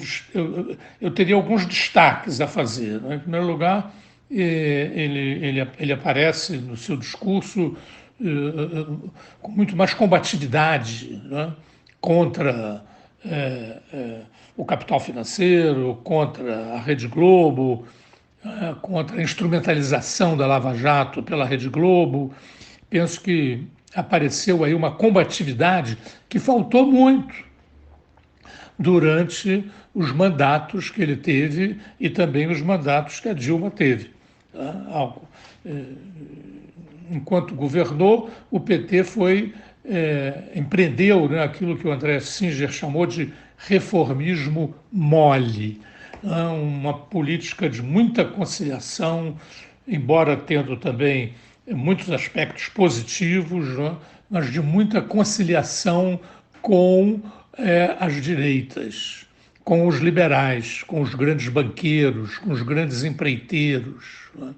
[SPEAKER 5] teria alguns destaques a fazer. Né? Em primeiro lugar, ele aparece no seu discurso com muito mais combatividade, né? Contra o capital financeiro, contra a Rede Globo, contra a instrumentalização da Lava Jato pela Rede Globo. Penso que apareceu aí uma combatividade que faltou muito durante os mandatos que ele teve e também os mandatos que a Dilma teve. Enquanto governou, o PT empreendeu, né, aquilo que o André Singer chamou de reformismo mole, uma política de muita conciliação, embora tendo também muitos aspectos positivos, né, mas de muita conciliação com as direitas, com os liberais, com os grandes banqueiros, com os grandes empreiteiros. Né.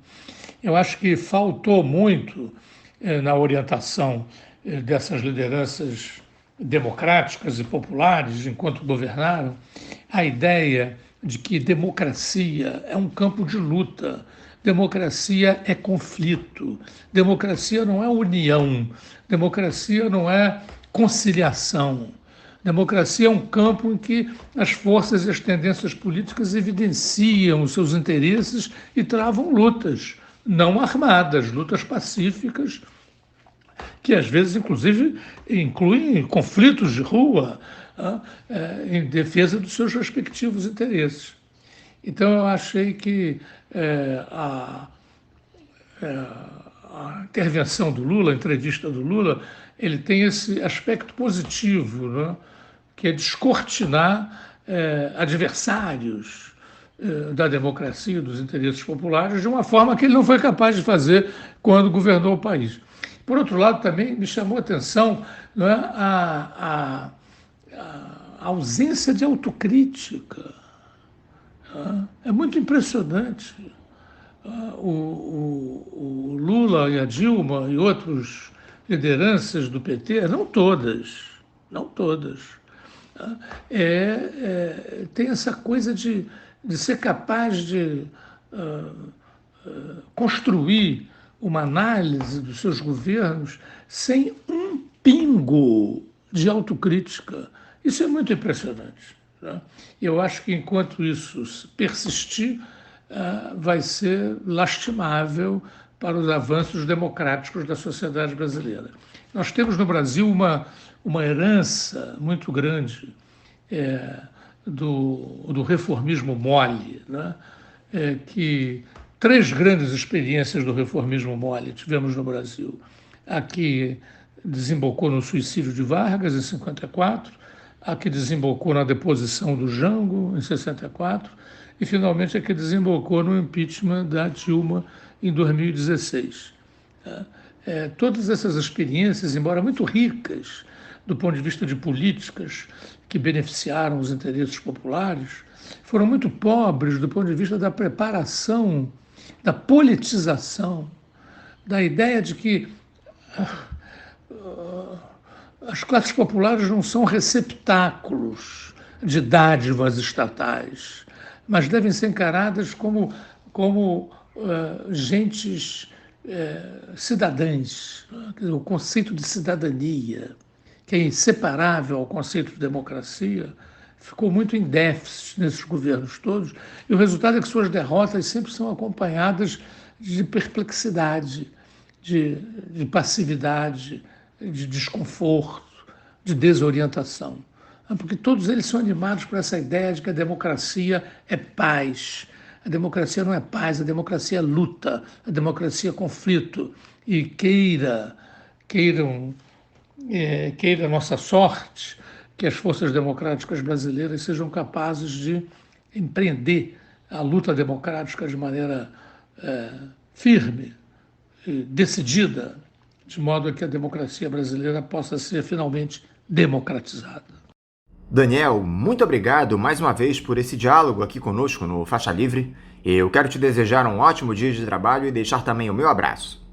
[SPEAKER 5] Eu acho que faltou muito na orientação dessas lideranças democráticas e populares, enquanto governaram, a ideia de que democracia é um campo de luta, democracia é conflito, democracia não é união, democracia não é conciliação. Democracia é um campo em que as forças e as tendências políticas evidenciam os seus interesses e travam lutas não armadas, lutas pacíficas, que às vezes, inclusive, incluem conflitos de rua em defesa dos seus respectivos interesses. Então, eu achei que a intervenção do Lula, a entrevista do Lula, ele tem esse aspecto positivo, né, que é descortinar adversários da democracia, dos interesses populares, de uma forma que ele não foi capaz de fazer quando governou o país. Por outro lado, também me chamou a atenção, né, a ausência de autocrítica. É muito impressionante. O Lula e a Dilma e outras lideranças do PT, não todas, tem essa coisa de ser capaz de construir uma análise dos seus governos sem um pingo de autocrítica. Isso é muito impressionante. Né? Eu acho que, enquanto isso persistir, vai ser lastimável para os avanços democráticos da sociedade brasileira. Nós temos no Brasil uma herança muito grande do reformismo mole, né? Que 3 grandes experiências do reformismo mole tivemos no Brasil. Aqui desembocou no suicídio de Vargas, em 54, a que desembocou na deposição do Jango, em 64, e, finalmente, a que desembocou no impeachment da Dilma, em 2016. Todas essas experiências, embora muito ricas do ponto de vista de políticas que beneficiaram os interesses populares, foram muito pobres do ponto de vista da preparação, da politização, da ideia de que as classes populares não são receptáculos de dádivas estatais, mas devem ser encaradas como gentes cidadãs. O conceito de cidadania, que é inseparável ao conceito de democracia, ficou muito em déficit nesses governos todos, e o resultado é que suas derrotas sempre são acompanhadas de perplexidade, de passividade, de desconforto, de desorientação. Porque todos eles são animados por essa ideia de que a democracia é paz. A democracia não é paz, a democracia é luta, a democracia é conflito. E queira a nossa sorte que as forças democráticas brasileiras sejam capazes de empreender a luta democrática de maneira firme, decidida, de modo que a democracia brasileira possa ser finalmente democratizada.
[SPEAKER 3] Daniel, muito obrigado mais uma vez por esse diálogo aqui conosco no Faixa Livre. Eu quero te desejar um ótimo dia de trabalho e deixar também o meu abraço.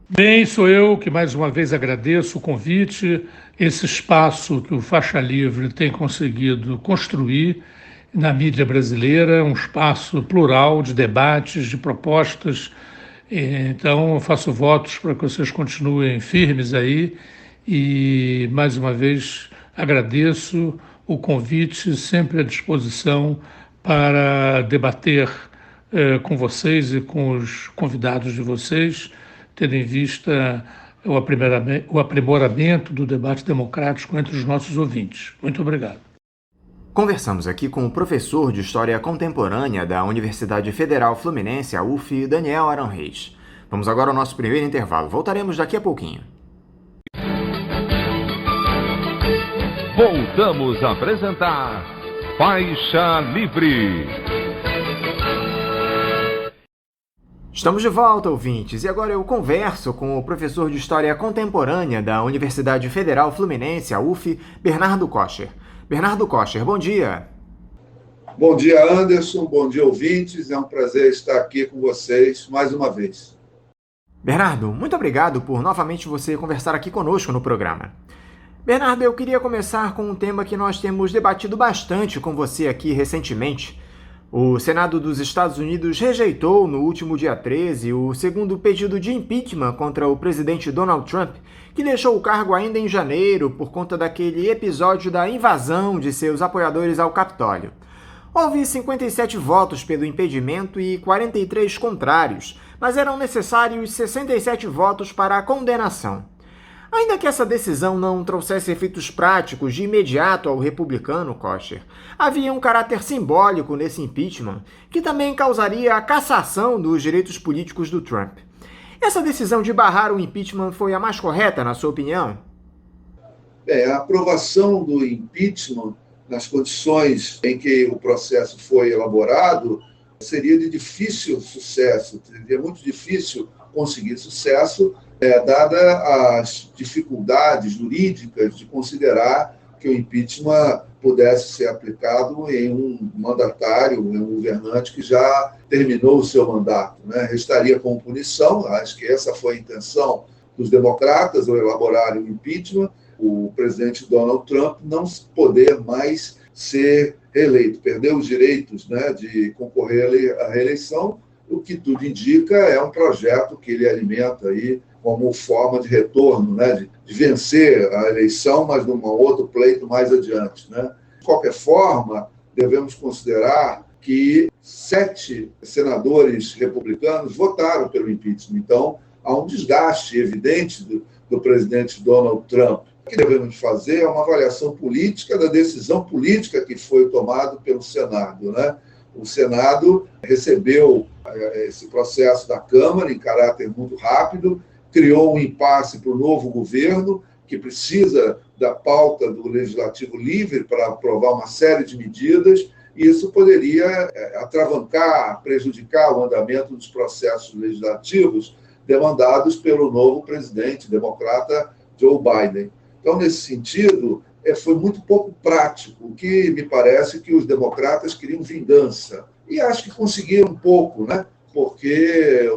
[SPEAKER 5] Bem, sou eu que mais uma vez agradeço o convite, esse espaço que o Faixa Livre tem conseguido construir na mídia brasileira, um espaço plural de debates, de propostas. Então, eu faço votos para que vocês continuem firmes aí e, mais uma vez, agradeço o convite, sempre à disposição para debater com vocês e com os convidados de vocês, tendo em vista o aprimoramento do debate democrático entre os nossos ouvintes. Muito obrigado.
[SPEAKER 3] Conversamos aqui com o professor de História Contemporânea da Universidade Federal Fluminense, a UF, Daniel Arão Reis. Vamos agora ao nosso primeiro intervalo. Voltaremos daqui a pouquinho.
[SPEAKER 1] Voltamos a apresentar Faixa Livre.
[SPEAKER 3] Estamos de volta, ouvintes, e agora eu converso com o professor de História Contemporânea da Universidade Federal Fluminense, a UF, Bernardo Kocher. Bernardo Kocher, bom dia.
[SPEAKER 6] Bom dia, Anderson. Bom dia, ouvintes. É um prazer estar aqui com vocês mais uma vez.
[SPEAKER 3] Bernardo, muito obrigado por novamente você conversar aqui conosco no programa. Bernardo, eu queria começar com um tema que nós temos debatido bastante com você aqui recentemente. O Senado dos Estados Unidos rejeitou, no último dia 13, o segundo pedido de impeachment contra o presidente Donald Trump, que deixou o cargo ainda em janeiro por conta daquele episódio da invasão de seus apoiadores ao Capitólio. Houve 57 votos pelo impedimento e 43 contrários, mas eram necessários 67 votos para a condenação. Ainda que essa decisão não trouxesse efeitos práticos de imediato ao republicano Kocher, havia um caráter simbólico nesse impeachment que também causaria a cassação dos direitos políticos do Trump. Essa decisão de barrar o impeachment foi a mais correta, na sua opinião?
[SPEAKER 6] A aprovação do impeachment, nas condições em que o processo foi elaborado, seria de difícil sucesso, seria muito difícil conseguir sucesso, dada as dificuldades jurídicas de considerar que o impeachment pudesse ser aplicado em um mandatário, em um governante que já terminou o seu mandato, né? Restaria como punição, acho que essa foi a intenção dos democratas ao elaborarem o impeachment, o presidente Donald Trump não poder mais ser reeleito, perder os direitos, né, de concorrer à reeleição, o que tudo indica é um projeto que ele alimenta aí como forma de retorno, né, de vencer a eleição, mas num outro pleito mais adiante, né? De qualquer forma, devemos considerar que 7 senadores republicanos votaram pelo impeachment. Então, há um desgaste evidente do presidente Donald Trump. O que devemos fazer é uma avaliação política da decisão política que foi tomada pelo Senado, né? O Senado recebeu esse processo da Câmara em caráter muito rápido, criou um impasse para o novo governo, que precisa da pauta do Legislativo livre para aprovar uma série de medidas, e isso poderia atravancar, prejudicar o andamento dos processos legislativos demandados pelo novo presidente democrata Joe Biden. Então, nesse sentido, foi muito pouco prático, o que me parece que os democratas queriam vingança. E acho que conseguiram um pouco, né? Porque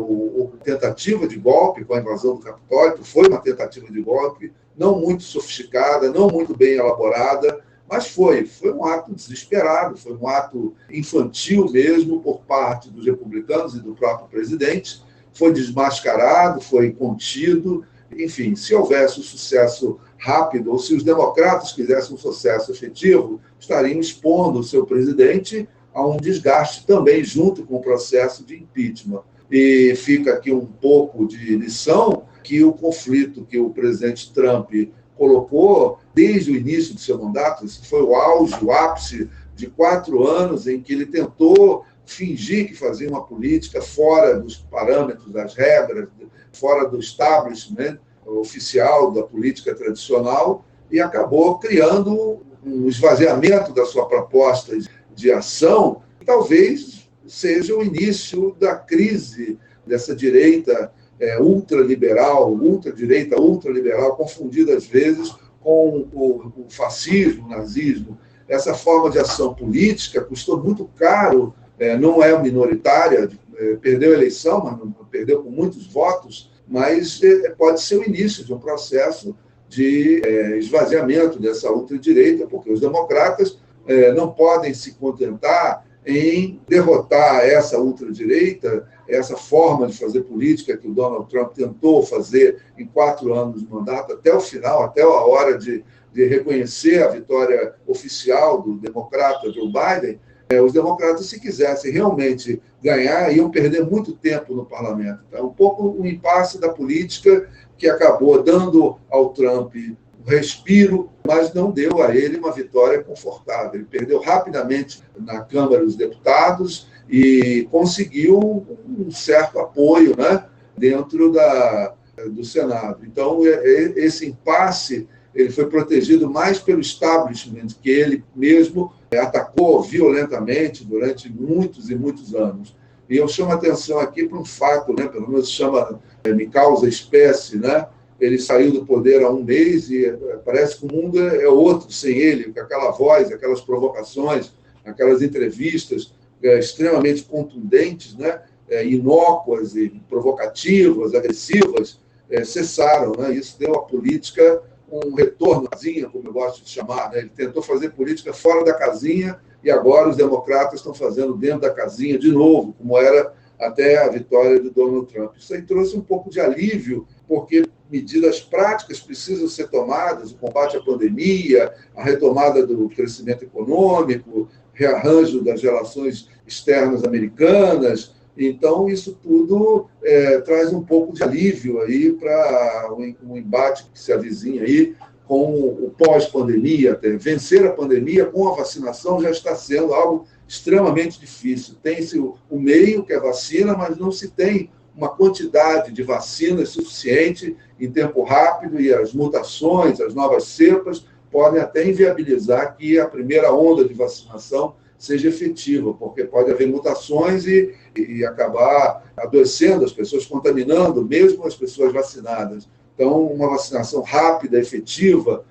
[SPEAKER 6] a tentativa de golpe com a invasão do Capitólio foi uma tentativa de golpe não muito sofisticada, não muito bem elaborada, mas foi um ato desesperado, foi um ato infantil mesmo por parte dos republicanos e do próprio presidente, foi desmascarado, foi contido. Enfim, se houvesse um sucesso rápido, ou se os democratas quisessem um sucesso efetivo, estariam expondo o seu presidente a um desgaste também junto com o processo de impeachment. E fica aqui um pouco de lição que o conflito que o presidente Trump colocou desde o início do seu mandato, esse foi o auge, o ápice de 4 anos em que ele tentou fingir que fazia uma política fora dos parâmetros, das regras, fora do establishment oficial da política tradicional, e acabou criando um esvaziamento da sua proposta de ação, que talvez seja o início da crise dessa direita ultraliberal, ultraliberal, confundida às vezes com o fascismo, o nazismo. Essa forma de ação política custou muito caro, não é minoritária, perdeu a eleição, mas não perdeu com muitos votos, mas pode ser o início de um processo de esvaziamento dessa ultradireita, porque os democratas não podem se contentar em derrotar essa ultradireita, essa forma de fazer política que o Donald Trump tentou fazer em 4 anos de mandato, até o final, até a hora de reconhecer a vitória oficial do democrata Joe Biden. Os democratas, se quisessem realmente ganhar, iam perder muito tempo no parlamento. Então, um pouco o impasse da política que acabou dando ao Trump um respiro, mas não deu a ele uma vitória confortável. Ele perdeu rapidamente na Câmara dos Deputados e conseguiu um certo apoio, né, dentro do Senado. Então, esse impasse ele foi protegido mais pelo establishment, que ele mesmo atacou violentamente durante muitos e muitos anos. E eu chamo a atenção aqui para um fato, né, pelo menos me causa espécie, né? Ele saiu do poder há 1 mês e parece que o mundo é outro sem ele, com aquela voz, aquelas provocações, aquelas entrevistas extremamente contundentes, né, inócuas e provocativas, agressivas, cessaram, né? Isso deu à política um retornozinho, como eu gosto de chamar, né? Ele tentou fazer política fora da casinha e agora os democratas estão fazendo dentro da casinha de novo, como era até a vitória do Donald Trump. Isso aí trouxe um pouco de alívio, porque medidas práticas precisam ser tomadas, o combate à pandemia, a retomada do crescimento econômico, rearranjo das relações externas americanas. Então, isso tudo traz um pouco de alívio aí para um embate que se avizinha aí com o pós-pandemia. Até vencer a pandemia com a vacinação já está sendo algo extremamente difícil. Tem-se o meio, que é a vacina, mas não se tem uma quantidade de vacinas suficiente em tempo rápido, e as mutações, as novas cepas, podem até inviabilizar que a primeira onda de vacinação seja efetiva, porque pode haver mutações e acabar adoecendo as pessoas, contaminando mesmo as pessoas vacinadas. Então, uma vacinação rápida, efetiva,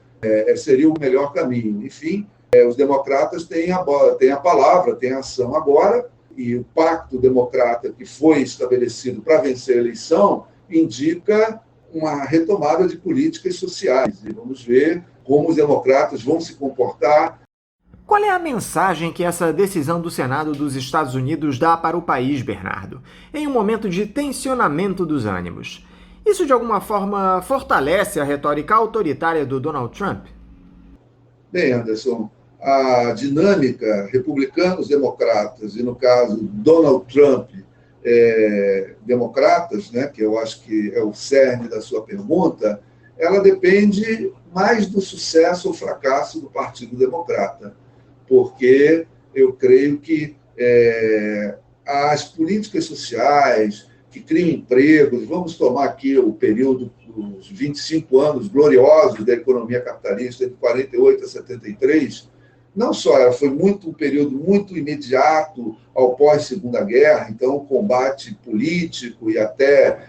[SPEAKER 6] seria o melhor caminho. Enfim, os democratas têm a palavra, têm a ação agora, e o pacto democrata que foi estabelecido para vencer a eleição indica uma retomada de políticas sociais. E vamos ver como os democratas vão se comportar.
[SPEAKER 3] Qual é a mensagem que essa decisão do Senado dos Estados Unidos dá para o país, Bernardo, em um momento de tensionamento dos ânimos? Isso, de alguma forma, fortalece a retórica autoritária do Donald Trump?
[SPEAKER 6] Bem, Anderson, a dinâmica republicanos-democratas, e no caso Donald Trump, democratas, né, que eu acho que é o cerne da sua pergunta, ela depende mais do sucesso ou fracasso do Partido Democrata, porque eu creio que as políticas sociais que criam empregos, vamos tomar aqui o período dos 25 anos gloriosos da economia capitalista, de 48 a 73, não só ela foi um período muito imediato ao pós-Segunda Guerra, então o combate político e até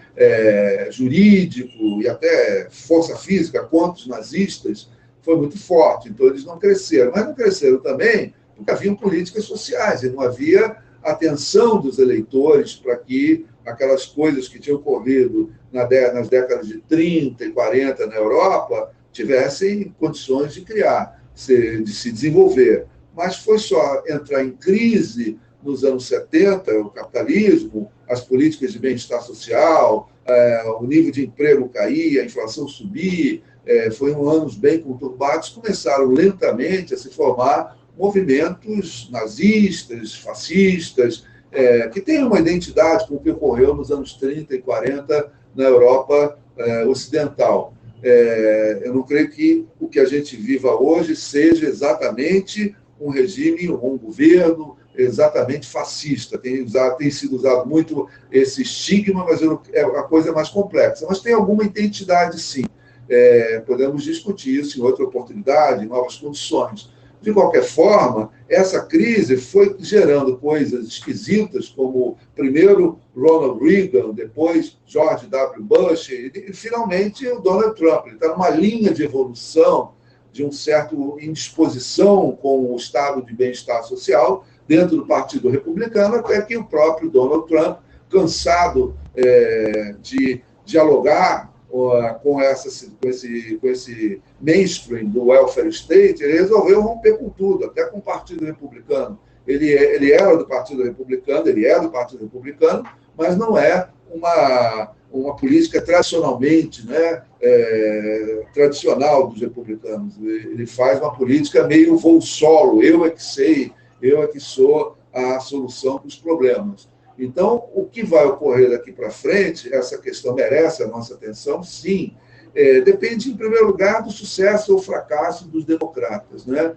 [SPEAKER 6] jurídico e até força física contra os nazistas foi muito forte, então eles não cresceram. Mas não cresceram também porque haviam políticas sociais, e não havia atenção dos eleitores para que aquelas coisas que tinham ocorrido nas décadas de 30 e 40 na Europa tivessem condições de se desenvolver. Mas foi só entrar em crise nos anos 70, o capitalismo, as políticas de bem-estar social, o nível de emprego cair, a inflação subir, foram anos bem conturbados, começaram lentamente a se formar movimentos nazistas, fascistas, que têm uma identidade com o que ocorreu nos anos 30 e 40 na Europa ocidental. Eu não creio que o que a gente viva hoje seja exatamente um regime, um governo exatamente fascista. Tem sido usado muito esse estigma, mas a coisa é mais complexa. Mas tem alguma identidade, sim. Podemos discutir isso em outra oportunidade, em novas condições. De qualquer forma, essa crise foi gerando coisas esquisitas, como primeiro Ronald Reagan, depois George W. Bush, e finalmente o Donald Trump. Ele está numa linha de evolução, de um certo indisposição com o estado de bem-estar social dentro do Partido Republicano, até que o próprio Donald Trump, cansado de dialogar com esse mainstream do welfare state, ele resolveu romper com tudo, até com o Partido Republicano. Ele era do Partido Republicano, ele é do Partido Republicano, mas não é uma política tradicionalmente, tradicional dos republicanos. Ele faz uma política meio voo solo, eu é que sei, eu é que sou a solução dos problemas. Então, o que vai ocorrer daqui para frente, essa questão merece a nossa atenção, sim. Depende, em primeiro lugar, do sucesso ou fracasso dos democratas, né?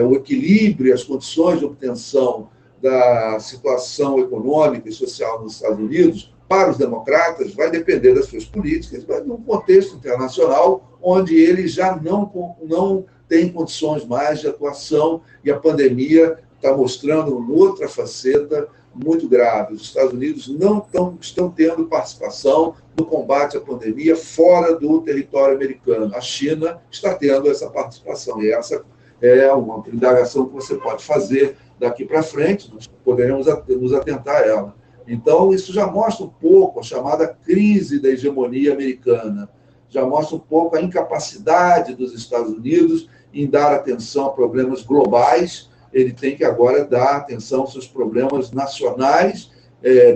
[SPEAKER 6] O equilíbrio, as condições de obtenção da situação econômica e social nos Estados Unidos, para os democratas, vai depender das suas políticas, mas num contexto internacional onde eles já não têm condições mais de atuação, e a pandemia está mostrando outra faceta muito grave. Os Estados Unidos não estão tendo participação no combate à pandemia fora do território americano. A China está tendo essa participação, e essa é uma indagação que você pode fazer daqui para frente, nós poderemos nos atentar a ela. Então, isso já mostra um pouco a chamada crise da hegemonia americana, já mostra um pouco a incapacidade dos Estados Unidos em dar atenção a problemas globais. Ele tem que agora dar atenção aos seus problemas nacionais,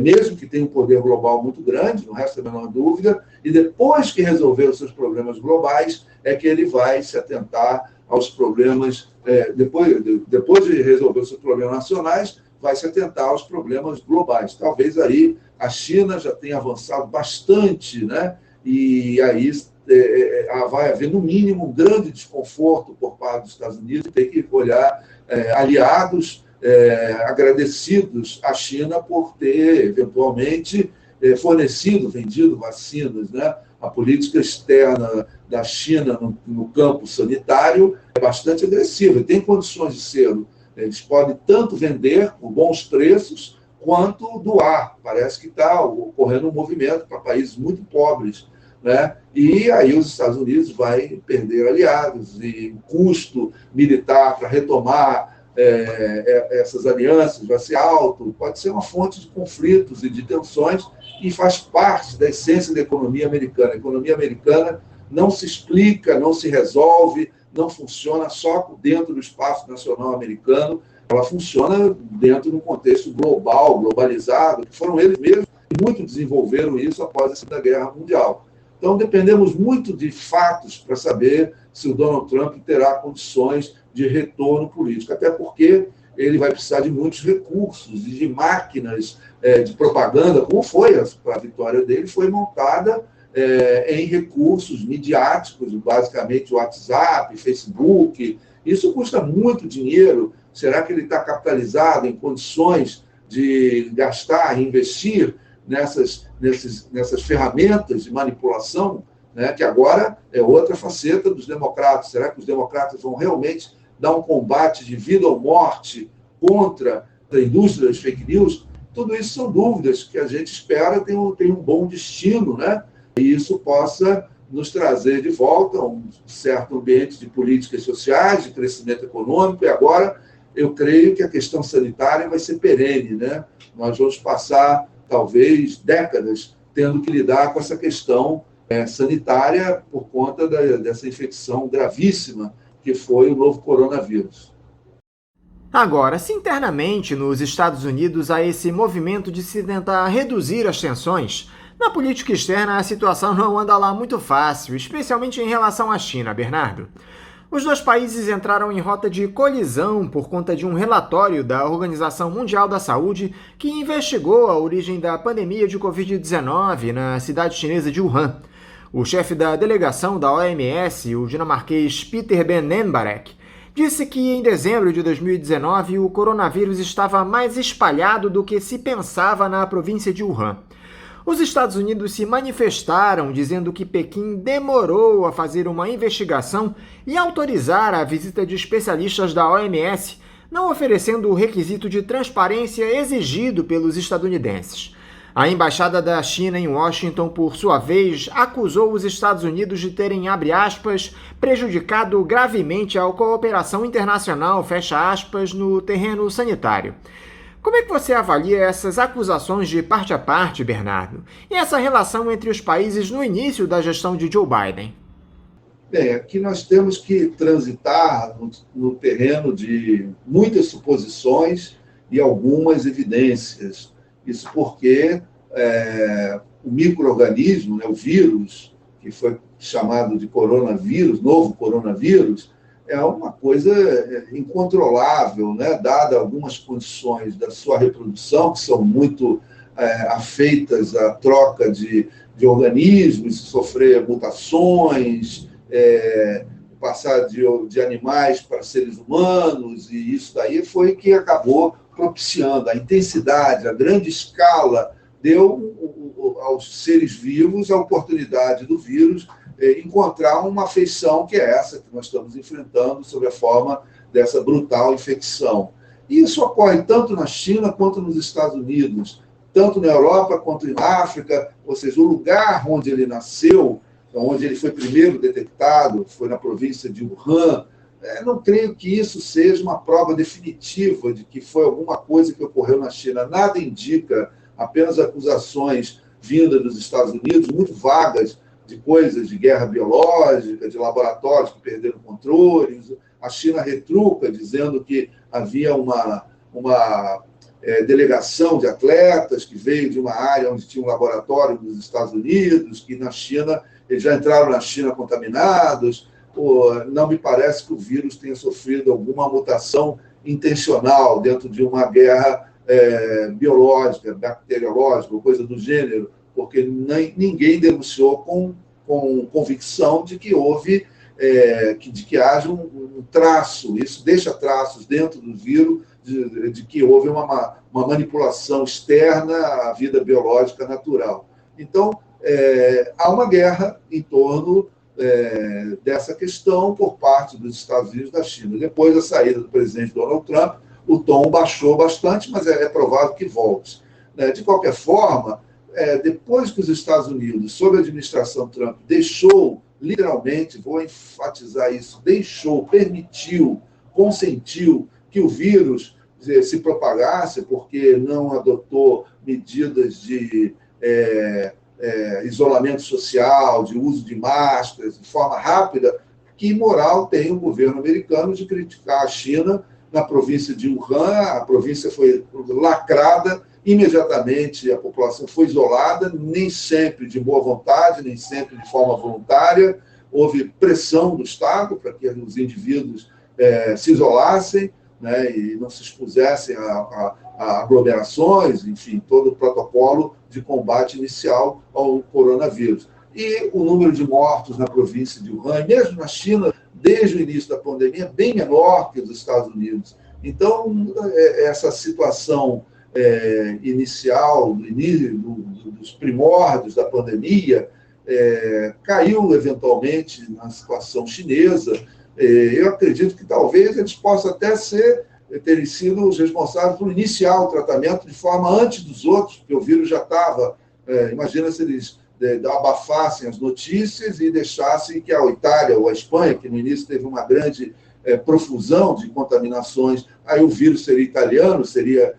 [SPEAKER 6] mesmo que tenha um poder global muito grande, não resta a menor dúvida, e depois que resolver os seus problemas globais, é que ele vai se atentar aos problemas, depois de resolver os seus problemas nacionais, vai se atentar aos problemas globais. Talvez aí a China já tenha avançado bastante, né? E aí vai haver, no mínimo, um grande desconforto por parte dos Estados Unidos, tem que olhar aliados, agradecidos à China por ter, eventualmente, vendido vacinas, né? A política externa da China no campo sanitário é bastante agressiva, tem condições de ser. Eles podem tanto vender por bons preços, quanto doar. Parece que está ocorrendo um movimento para países muito pobres, né? E aí os Estados Unidos vai perder aliados, e o custo militar para retomar essas alianças vai ser alto, pode ser uma fonte de conflitos e de tensões, e faz parte da essência da economia americana. A economia americana não se explica, não se resolve, não funciona só dentro do espaço nacional americano, ela funciona dentro de um contexto global, globalizado, que foram eles mesmos que muito desenvolveram isso após a Segunda Guerra Mundial. Então, dependemos muito de fatos para saber se o Donald Trump terá condições de retorno político, até porque ele vai precisar de muitos recursos e de máquinas de propaganda, como foi a vitória dele, foi montada em recursos midiáticos, basicamente WhatsApp, Facebook. Isso custa muito dinheiro. Será que ele está capitalizado em condições de gastar, investir nessas ferramentas de manipulação né, que agora é outra faceta dos democratas. Será que os democratas vão realmente dar um combate de vida ou morte contra a indústria das fake news? Tudo isso são dúvidas que a gente espera tenham um bom destino, né? E isso possa nos trazer de volta a um certo ambiente de políticas sociais, de crescimento econômico, e agora eu creio que a questão sanitária vai ser perene, né? Nós vamos passar, talvez, décadas tendo que lidar com essa questão sanitária por conta dessa infecção gravíssima que foi o novo coronavírus.
[SPEAKER 3] Agora, se internamente nos Estados Unidos há esse movimento de se tentar reduzir as tensões, na política externa a situação não anda lá muito fácil, especialmente em relação à China, Bernardo. Os dois países entraram em rota de colisão por conta de um relatório da Organização Mundial da Saúde que investigou a origem da pandemia de Covid-19 na cidade chinesa de Wuhan. O chefe da delegação da OMS, o dinamarquês Peter Ben Embarek, disse que em dezembro de 2019 o coronavírus estava mais espalhado do que se pensava na província de Wuhan. Os Estados Unidos se manifestaram dizendo que Pequim demorou a fazer uma investigação e autorizar a visita de especialistas da OMS, não oferecendo o requisito de transparência exigido pelos estadunidenses. A embaixada da China em Washington, por sua vez, acusou os Estados Unidos de terem, abre aspas, prejudicado gravemente a cooperação internacional, fecha aspas, no terreno sanitário. Como é que você avalia essas acusações de parte a parte, Bernardo? E essa relação entre os países no início da gestão de Joe Biden?
[SPEAKER 6] Bem, aqui nós temos que transitar no terreno de muitas suposições e algumas evidências. Isso porque o micro-organismo, né, o vírus, que foi chamado de coronavírus, novo coronavírus, é uma coisa incontrolável, né, dada algumas condições da sua reprodução, que são muito afeitas à troca de organismos, sofrer mutações, passar de animais para seres humanos, e isso daí foi que acabou propiciando a intensidade, a grande escala, deu aos seres vivos a oportunidade do vírus encontrar uma feição que é essa que nós estamos enfrentando sob a forma dessa brutal infecção. E isso ocorre tanto na China quanto nos Estados Unidos, tanto na Europa quanto na África, ou seja, o lugar onde ele nasceu, onde ele foi primeiro detectado, foi na província de Wuhan. Não creio que isso seja uma prova definitiva de que foi alguma coisa que ocorreu na China. Nada indica, apenas acusações vindas dos Estados Unidos, muito vagas, de coisas de guerra biológica, de laboratórios que perderam controles. A China retruca, dizendo que havia uma delegação de atletas que veio de uma área onde tinha um laboratório nos Estados Unidos, que na China, eles já entraram na China contaminados. Não me parece que o vírus tenha sofrido alguma mutação intencional dentro de uma guerra biológica, bacteriológica, ou coisa do gênero, porque ninguém denunciou com convicção de que houve, de que haja um traço, isso deixa traços dentro do vírus, de que houve uma manipulação externa à vida biológica natural. Então, há uma guerra em torno dessa questão por parte dos Estados Unidos e da China. Depois da saída do presidente Donald Trump, o tom baixou bastante, mas é provável que volte. De qualquer forma, depois que os Estados Unidos, sob a administração Trump, deixou, literalmente, vou enfatizar isso, permitiu, consentiu que o vírus se propagasse, porque não adotou medidas de isolamento social, de uso de máscaras, de forma rápida, que moral tem o governo americano de criticar a China na província de Wuhan. A província foi lacrada, imediatamente a população foi isolada, nem sempre de boa vontade, nem sempre de forma voluntária. Houve pressão do Estado para que os indivíduos se isolassem, né, e não se expusessem a aglomerações, enfim, todo o protocolo de combate inicial ao coronavírus. E o número de mortos na província de Wuhan, mesmo na China, desde o início da pandemia, é bem menor que nos Estados Unidos. Então, essa situação inicial, dos primórdios da pandemia, caiu eventualmente na situação chinesa. Eu acredito que talvez eles possam até terem sido os responsáveis por iniciar o tratamento de forma antes dos outros, porque o vírus já estava... imagina se eles abafassem as notícias e deixassem que a Itália ou a Espanha, que no início teve uma grande profusão de contaminações, aí o vírus seria italiano, seria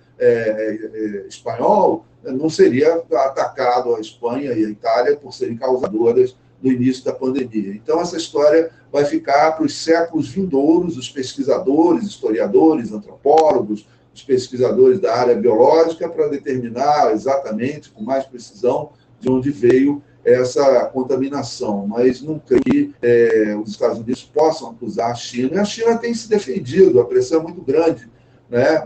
[SPEAKER 6] espanhol, não seria atacado a Espanha e a Itália por serem causadoras do início da pandemia. Então, essa história vai ficar para os séculos vindouros, os pesquisadores, historiadores, antropólogos, os pesquisadores da área biológica, para determinar exatamente, com mais precisão, de onde veio essa contaminação. Mas não creio que os Estados Unidos possam acusar a China. E a China tem se defendido, a pressão é muito grande, né?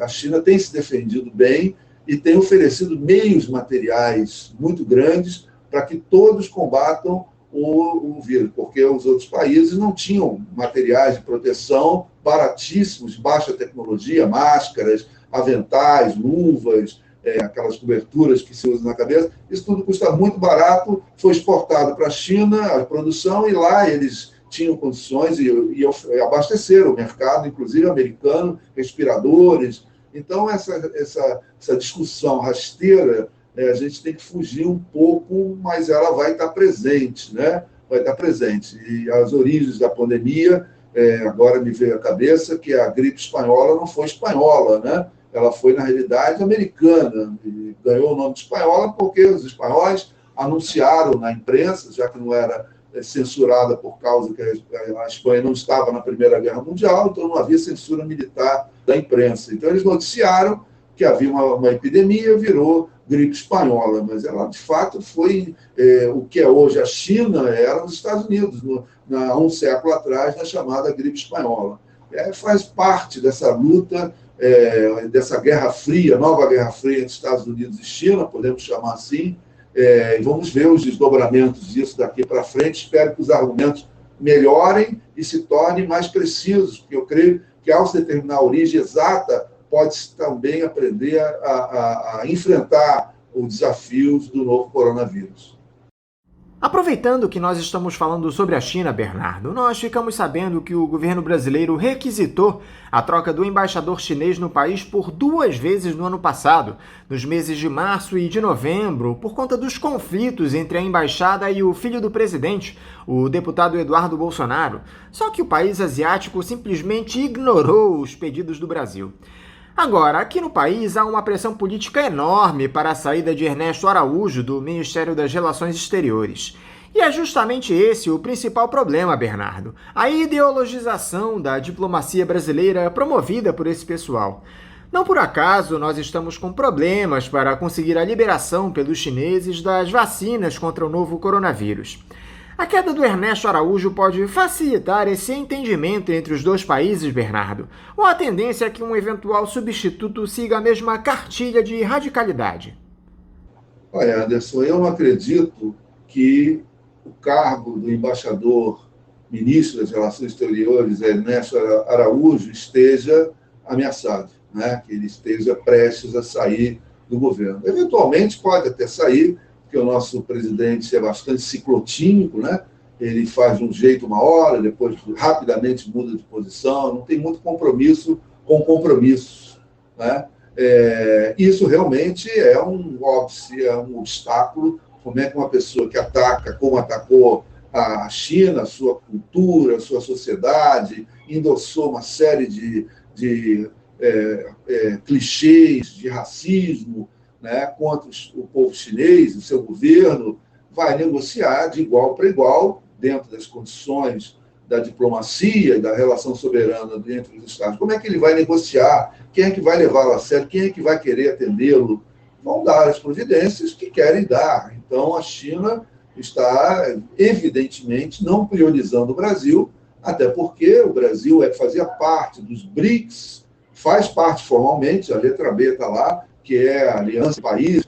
[SPEAKER 6] A China tem se defendido bem e tem oferecido meios materiais muito grandes para que todos combatam o vírus, porque os outros países não tinham materiais de proteção baratíssimos, de baixa tecnologia, máscaras, aventais, luvas, aquelas coberturas que se usam na cabeça. Isso tudo custa muito barato, foi exportado para a China, a produção, e lá eles tinham condições e abasteceram o mercado, inclusive americano, respiradores. Então, essa discussão rasteira, a gente tem que fugir um pouco, mas ela vai estar presente, né? Vai estar presente. E as origens da pandemia, agora me veio à cabeça que a gripe espanhola não foi espanhola, né? Ela foi, na realidade, americana, e ganhou o nome de espanhola porque os espanhóis anunciaram na imprensa, já que não era censurada por causa que a Espanha não estava na Primeira Guerra Mundial, então não havia censura militar da imprensa. Então, eles noticiaram que havia uma epidemia, virou gripe espanhola, mas ela, de fato, foi o que é hoje a China, era nos Estados Unidos, há um século atrás, na chamada gripe espanhola. Faz parte dessa luta, dessa Guerra Fria, nova Guerra Fria entre Estados Unidos e China, podemos chamar assim, e vamos ver os desdobramentos disso daqui para frente. Espero que os argumentos melhorem e se tornem mais precisos, porque eu creio que, ao se determinar a origem exata, pode-se também aprender a enfrentar os desafios do novo coronavírus.
[SPEAKER 3] Aproveitando que nós estamos falando sobre a China, Bernardo, nós ficamos sabendo que o governo brasileiro requisitou a troca do embaixador chinês no país por 2 vezes no ano passado, nos meses de março e de novembro, por conta dos conflitos entre a embaixada e o filho do presidente, o deputado Eduardo Bolsonaro. Só que o país asiático simplesmente ignorou os pedidos do Brasil. Agora, aqui no país há uma pressão política enorme para a saída de Ernesto Araújo do Ministério das Relações Exteriores. E é justamente esse o principal problema, Bernardo, a ideologização da diplomacia brasileira promovida por esse pessoal. Não por acaso nós estamos com problemas para conseguir a liberação pelos chineses das vacinas contra o novo coronavírus. A queda do Ernesto Araújo pode facilitar esse entendimento entre os dois países, Bernardo? Ou a tendência é que um eventual substituto siga a mesma cartilha de radicalidade?
[SPEAKER 6] Olha, Anderson, eu não acredito que o cargo do embaixador, ministro das Relações Exteriores, Ernesto Araújo, esteja ameaçado, né? Que ele esteja prestes a sair do governo. Eventualmente pode até sair, porque o nosso presidente é bastante ciclotímico, né? Ele faz de um jeito uma hora, depois rapidamente muda de posição, não tem muito compromisso com compromissos, né? Isso realmente é um óbice, é um obstáculo. Como é que uma pessoa que ataca, como atacou a China, a sua cultura, a sua sociedade, endossou uma série de clichês de racismo, né, contra o povo chinês, o seu governo, vai negociar de igual para igual, dentro das condições da diplomacia e da relação soberana entre os Estados. Como é que ele vai negociar? Quem é que vai levá-lo a sério? Quem é que vai querer atendê-lo? Vão dar as providências que querem dar. Então, a China está, evidentemente, não priorizando o Brasil, até porque o Brasil fazia parte dos BRICS, faz parte formalmente, a letra B está lá, que é a Aliança de Países,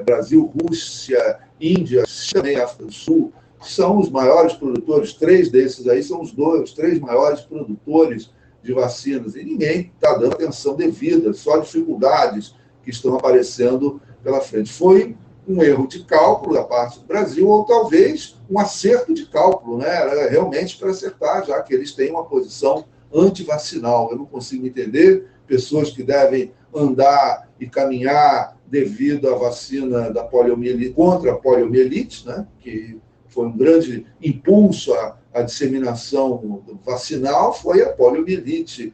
[SPEAKER 6] Brasil, Rússia, Índia, também África do Sul, são os maiores produtores. 3 desses aí são os 3 maiores produtores de vacinas, e ninguém está dando atenção devida, só dificuldades que estão aparecendo pela frente. Foi um erro de cálculo da parte do Brasil, ou talvez um acerto de cálculo, né? Era realmente para acertar, já que eles têm uma posição antivacinal. Eu não consigo entender pessoas que devem andar e caminhar devido à vacina da poliomielite, contra a poliomielite, né? Que foi um grande impulso à disseminação vacinal, foi a poliomielite.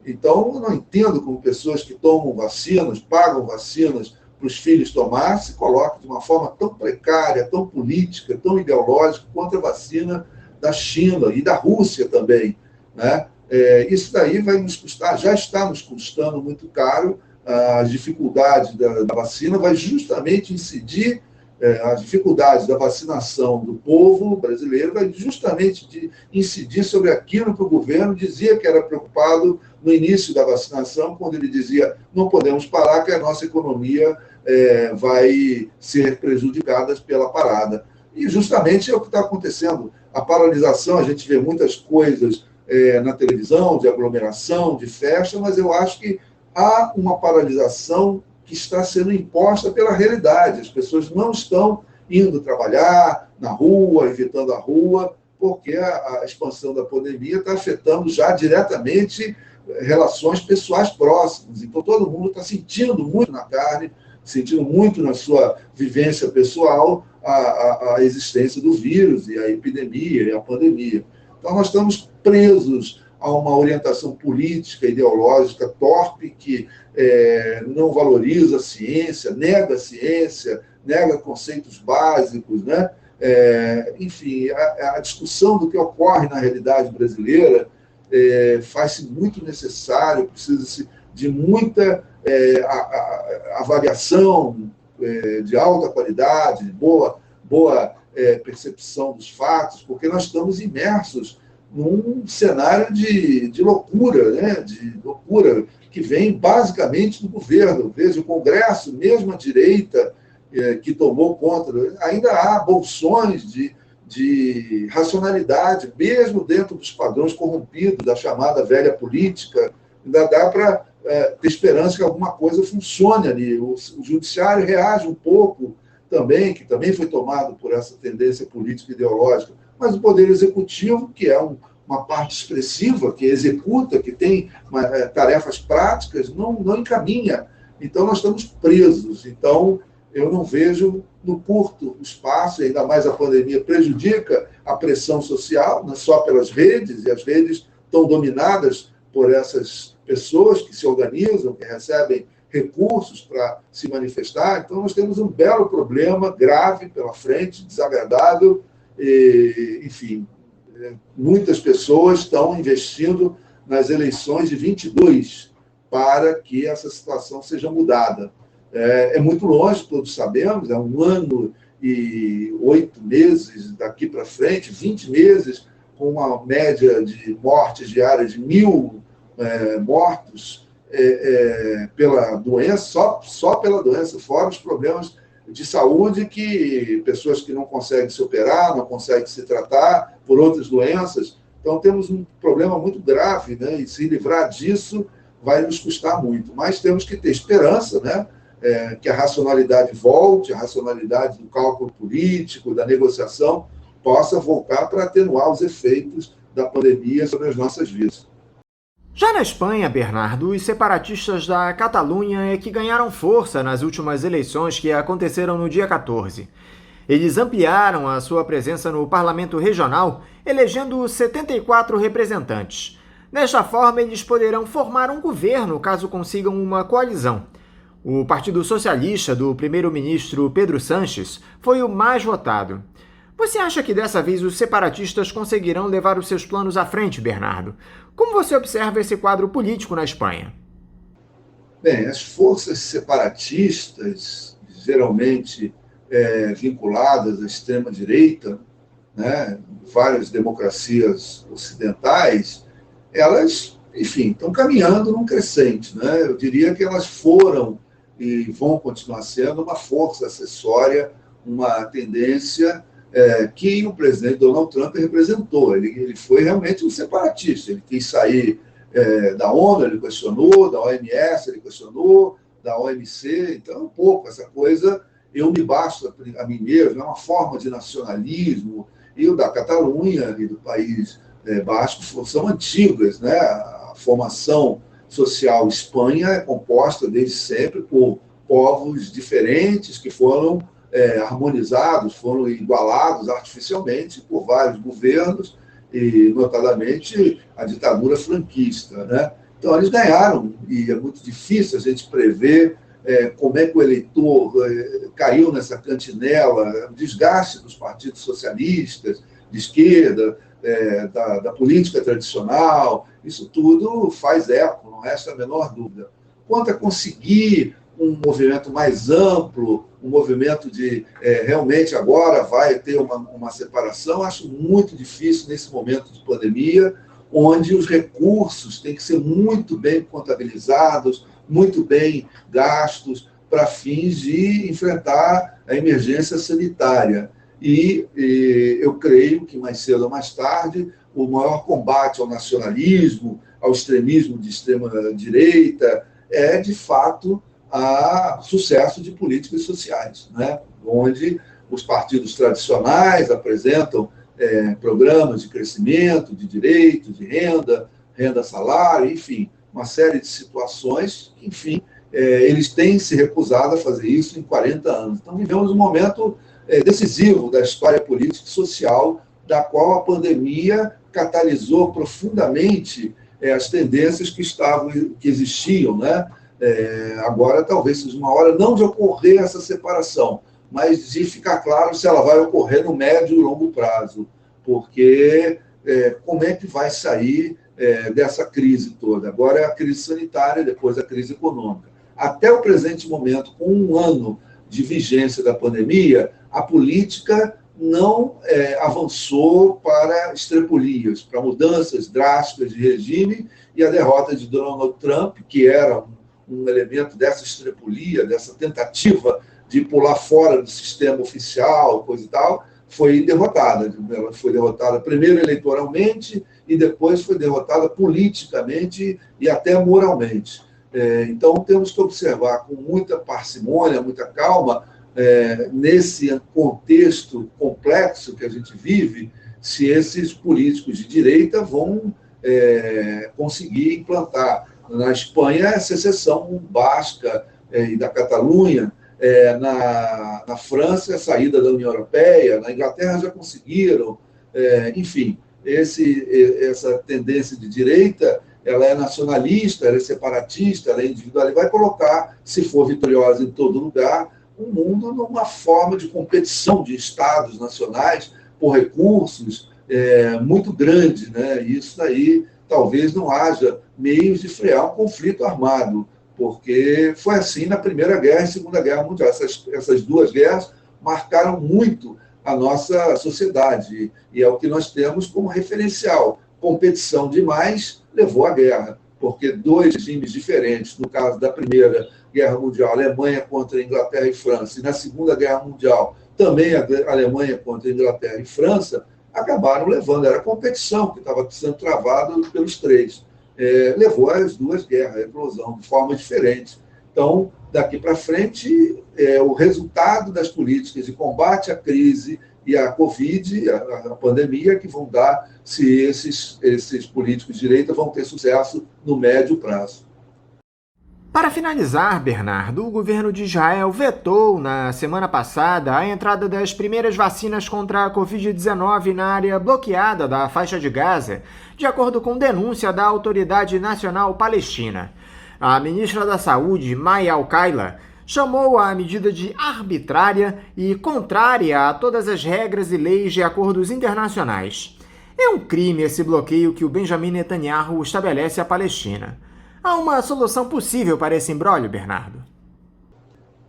[SPEAKER 6] Então, eu não entendo como pessoas que tomam vacinas, pagam vacinas para os filhos tomar, se colocam de uma forma tão precária, tão política, tão ideológica contra a vacina da China e da Rússia também, né? Isso daí vai nos custar, já está nos custando muito caro. As dificuldades da vacina vai justamente incidir, as dificuldades da vacinação do povo brasileiro vai justamente incidir sobre aquilo que o governo dizia que era preocupado no início da vacinação, quando ele dizia não podemos parar, que a nossa economia vai ser prejudicada pela parada. E justamente é o que está acontecendo. A paralisação, a gente vê muitas coisas na televisão, de aglomeração, de festa, mas eu acho que há uma paralisação que está sendo imposta pela realidade. As pessoas não estão indo trabalhar na rua, evitando a rua, porque a expansão da pandemia está afetando já diretamente relações pessoais próximas. Então, todo mundo está sentindo muito na carne, sentindo muito na sua vivência pessoal a existência do vírus e a epidemia e a pandemia. Então, nós estamos presos a uma orientação política, ideológica torpe, que não valoriza a ciência, nega conceitos básicos, né? Enfim, a discussão do que ocorre na realidade brasileira faz-se muito necessário, precisa-se de muita avaliação de alta qualidade, de boa percepção dos fatos, porque nós estamos imersos num cenário de loucura, né? De loucura que vem basicamente do governo. Veja, o Congresso, mesmo a direita que tomou conta, ainda há bolsões de racionalidade, mesmo dentro dos padrões corrompidos da chamada velha política. Ainda dá para ter esperança que alguma coisa funcione ali. O judiciário reage um pouco também, que também foi tomado por essa tendência política ideológica, mas o Poder Executivo, que é uma parte expressiva, que executa, que tem tarefas práticas, não encaminha. Então, nós estamos presos. Então, eu não vejo no curto espaço, ainda mais a pandemia prejudica a pressão social, não só pelas redes, e as redes estão dominadas por essas pessoas que se organizam, que recebem recursos para se manifestar. Então, nós temos um belo problema, grave pela frente, desagradável, enfim, muitas pessoas estão investindo nas eleições de 22 para que essa situação seja mudada. É muito longe, todos sabemos, é 1 ano e 8 meses daqui para frente, 20 meses, com uma média de mortes diárias de 1.000 mortos pela doença, só pela doença, fora os problemas de saúde, que pessoas que não conseguem se operar, não conseguem se tratar por outras doenças. Então, temos um problema muito grave, né? E se livrar disso vai nos custar muito. Mas temos que ter esperança, né? Que a racionalidade volte, a racionalidade do cálculo político, da negociação, possa voltar para atenuar os efeitos da pandemia sobre as nossas vidas.
[SPEAKER 3] Já na Espanha, Bernardo, os separatistas da Catalunha é que ganharam força nas últimas eleições que aconteceram no dia 14. Eles ampliaram a sua presença no parlamento regional, elegendo 74 representantes. Desta forma, eles poderão formar um governo caso consigam uma coalizão. O Partido Socialista do primeiro-ministro Pedro Sánchez foi o mais votado. Você acha que dessa vez os separatistas conseguirão levar os seus planos à frente, Bernardo? Como você observa esse quadro político na Espanha?
[SPEAKER 6] Bem, as forças separatistas, geralmente vinculadas à extrema-direita, né, várias democracias ocidentais, elas, enfim, estão caminhando num crescente, né? Eu diria que elas foram e vão continuar sendo uma força acessória, uma tendência que o presidente Donald Trump representou. Ele foi realmente um separatista. Ele quis sair da ONU, ele questionou, da OMS, ele questionou, da OMC. Então, um pouco essa coisa eu me basto a mim mesmo, é uma forma de nacionalismo, e o da Catalunha e do País Basco são antigas, né? A formação social Espanha é composta desde sempre por povos diferentes que foram harmonizados, foram igualados artificialmente por vários governos, e notadamente a ditadura franquista, né? Então eles ganharam, e é muito difícil a gente prever como é que o eleitor caiu nessa cantinela, o desgaste dos partidos socialistas, de esquerda, da política tradicional, isso tudo faz eco, não resta a menor dúvida. Quanto a conseguir um movimento mais amplo, um movimento de realmente agora vai ter uma separação, acho muito difícil nesse momento de pandemia, onde os recursos têm que ser muito bem contabilizados, muito bem gastos para fins de enfrentar a emergência sanitária. E eu creio que mais cedo ou mais tarde o maior combate ao nacionalismo, ao extremismo de extrema-direita, é, de fato, o sucesso de políticas sociais, né? Onde os partidos tradicionais apresentam programas de crescimento, de direitos, de renda, salário, enfim, uma série de situações, enfim, eles têm se recusado a fazer isso em 40 anos. Então, vivemos um momento decisivo da história política e social, da qual a pandemia catalisou profundamente as tendências que existiam, né? Agora, talvez seja uma hora não de ocorrer essa separação, mas de ficar claro se ela vai ocorrer no médio e longo prazo, porque como é que vai sair dessa crise toda? Agora é a crise sanitária, depois a crise econômica. Até o presente momento, com um ano de vigência da pandemia, a política não avançou para estrepulias, para mudanças drásticas de regime, e a derrota de Donald Trump, que era um elemento dessa estrepulia, dessa tentativa de pular fora do sistema oficial, coisa e tal, foi derrotada. Ela foi derrotada primeiro eleitoralmente e depois foi derrotada politicamente e até moralmente. Então, temos que observar com muita parcimônia, muita calma, nesse contexto complexo que a gente vive, se esses políticos de direita vão conseguir implantar. Na Espanha, a secessão basca e da Catalunha, na França, a saída da União Europeia, na Inglaterra já conseguiram, enfim, essa tendência de direita, ela é nacionalista, ela é separatista, ela é individual, e vai colocar, se for vitoriosa em todo lugar, o mundo numa forma de competição de estados nacionais por recursos muito grande, né? Isso daí talvez não haja meios de frear um conflito armado, porque foi assim na Primeira Guerra e Segunda Guerra Mundial. Essas duas guerras marcaram muito a nossa sociedade, e é o que nós temos como referencial. Competição demais levou à guerra, porque dois regimes diferentes, no caso da Primeira Guerra Mundial, Alemanha contra Inglaterra e França, e na Segunda Guerra Mundial, também a Alemanha contra Inglaterra e França, acabaram levando, era a competição que estava sendo travada pelos três. Levou às duas guerras, a eclosão, de forma diferente. Então, daqui para frente, o resultado das políticas de combate à crise e à Covid, a pandemia, que vão dar se esses políticos de direita vão ter sucesso no médio prazo.
[SPEAKER 3] Para finalizar, Bernardo, o governo de Israel vetou na semana passada a entrada das primeiras vacinas contra a Covid-19 na área bloqueada da faixa de Gaza, de acordo com denúncia da Autoridade Nacional Palestina. A ministra da Saúde, Maya Alkaila, chamou a medida de arbitrária e contrária a todas as regras e leis de acordos internacionais. É um crime esse bloqueio que o Benjamin Netanyahu estabelece à Palestina. Há uma solução possível para esse imbróglio, Bernardo?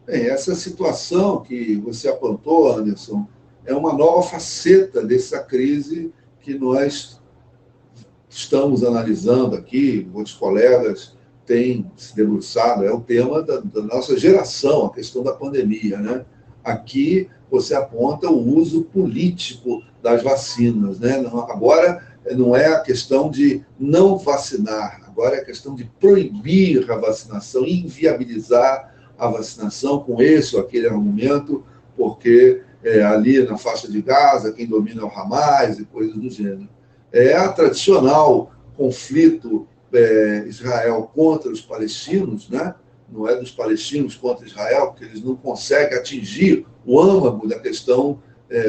[SPEAKER 6] Essa situação que você apontou, Anderson, é uma nova faceta dessa crise que nós estamos analisando aqui, muitos colegas têm se debruçado, é o tema da nossa geração, a questão da pandemia, né? Aqui você aponta o uso político das vacinas, né? Agora não é a questão de não vacinar, agora é a questão de proibir a vacinação, inviabilizar a vacinação com esse ou aquele argumento, porque ali na faixa de Gaza, quem domina é o Hamas e coisas do gênero. É a tradicional conflito Israel contra os palestinos, né? Não é dos palestinos contra Israel, porque eles não conseguem atingir o âmago da questão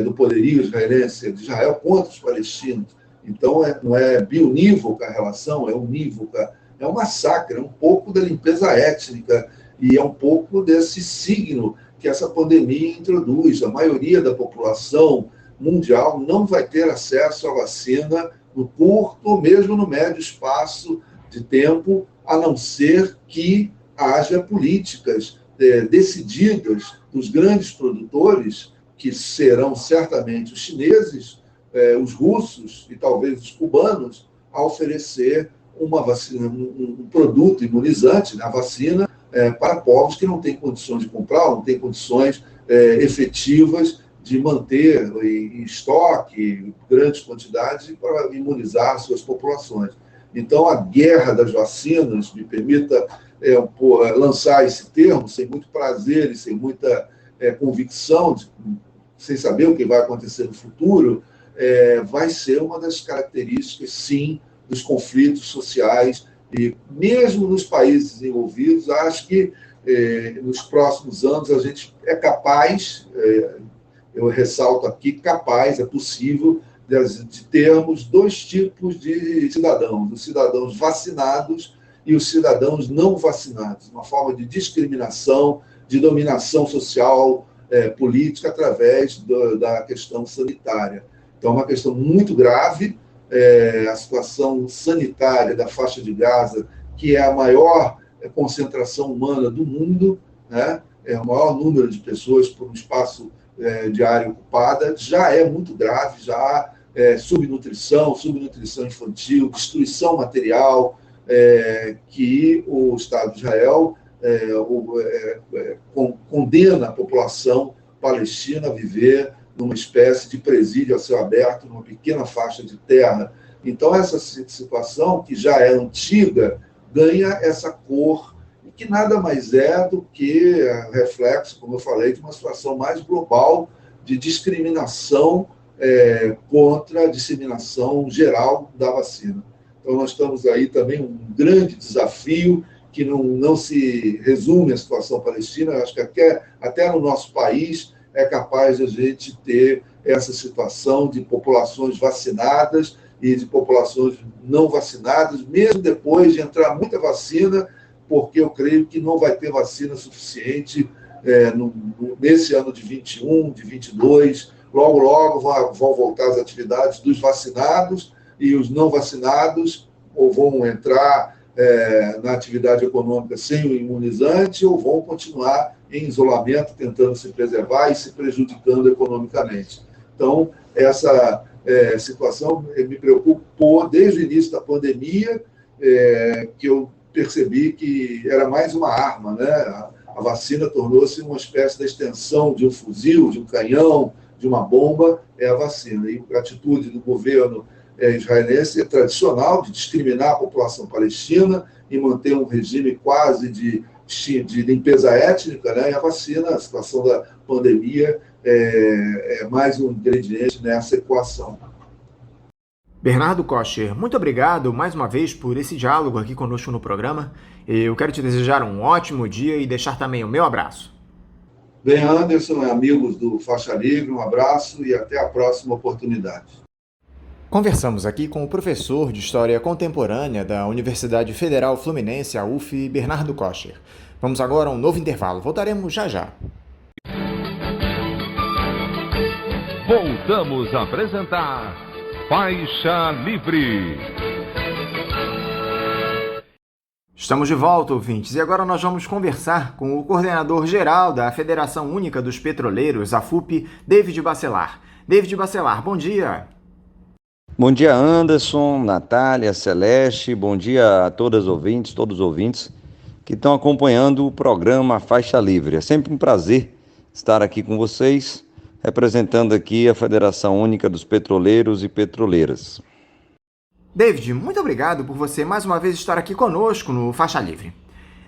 [SPEAKER 6] do poderio israelense, de Israel contra os palestinos. Então, não é bionívoca a relação, é unívoca, é um massacre, é um pouco da limpeza étnica e é um pouco desse signo que essa pandemia introduz. A maioria da população mundial não vai ter acesso à vacina no curto ou mesmo no médio espaço de tempo, a não ser que haja políticas decididas dos grandes produtores, que serão certamente os chineses, os russos e talvez os cubanos, a oferecer uma vacina, um produto imunizante, a vacina, para povos que não têm condições de comprar, não têm condições efetivas de manter em estoque grandes quantidades para imunizar suas populações. Então, a guerra das vacinas, me permita lançar esse termo, sem muito prazer e sem muita convicção, sem saber o que vai acontecer no futuro, vai ser uma das características, sim, dos conflitos sociais. E mesmo nos países desenvolvidos, acho que nos próximos anos a gente é capaz, eu ressalto aqui, capaz, é possível, de termos dois tipos de cidadãos, os cidadãos vacinados e os cidadãos não vacinados, uma forma de discriminação, de dominação social, política, através da questão sanitária. Então, é uma questão muito grave, a situação sanitária da faixa de Gaza, que é a maior concentração humana do mundo, né? É o maior número de pessoas por um espaço de área ocupada, já é muito grave, já há subnutrição infantil, destruição material, que o Estado de Israel condena a população palestina a viver numa espécie de presídio a céu aberto, numa pequena faixa de terra. Então, essa situação, que já é antiga, ganha essa cor, que nada mais é do que reflexo, como eu falei, de uma situação mais global de discriminação contra a disseminação geral da vacina. Então, nós estamos aí também um grande desafio, que não se resume à situação palestina. Eu acho que até no nosso país é capaz de a gente ter essa situação de populações vacinadas e de populações não vacinadas, mesmo depois de entrar muita vacina, porque eu creio que não vai ter vacina suficiente nesse ano de 21, de 22. Logo vão voltar as atividades dos vacinados, e os não vacinados ou vão entrar na atividade econômica sem o imunizante, ou vão continuar em isolamento, tentando se preservar e se prejudicando economicamente. Então, essa situação me preocupou desde o início da pandemia, que eu percebi que era mais uma arma, né? A vacina tornou-se uma espécie de extensão de um fuzil, de um canhão, de uma bomba, é a vacina. E a atitude do governo israelense é tradicional, de discriminar a população palestina e manter um regime quase de limpeza étnica, né? E a vacina, a situação da pandemia, é mais um ingrediente nessa equação.
[SPEAKER 3] Bernardo Kocher, muito obrigado mais uma vez por esse diálogo aqui conosco no programa. Eu quero te desejar um ótimo dia e deixar também o meu abraço.
[SPEAKER 6] Bem, Anderson, amigos do Faixa Livre, um abraço e até a próxima oportunidade.
[SPEAKER 3] Conversamos aqui com o professor de História Contemporânea da Universidade Federal Fluminense, a UF, Bernardo Kocher. Vamos agora a um novo intervalo. Voltaremos já já.
[SPEAKER 1] Voltamos a apresentar Faixa Livre.
[SPEAKER 3] Estamos de volta, ouvintes, e agora nós vamos conversar com o coordenador geral da Federação Única dos Petroleiros, a FUP, David Bacelar. David Bacelar, bom dia.
[SPEAKER 2] Bom dia, Anderson, Natália, Celeste, bom dia a todos os ouvintes que estão acompanhando o programa Faixa Livre. É sempre um prazer estar aqui com vocês, representando aqui a Federação Única dos Petroleiros e Petroleiras.
[SPEAKER 3] David, muito obrigado por você mais uma vez estar aqui conosco no Faixa Livre.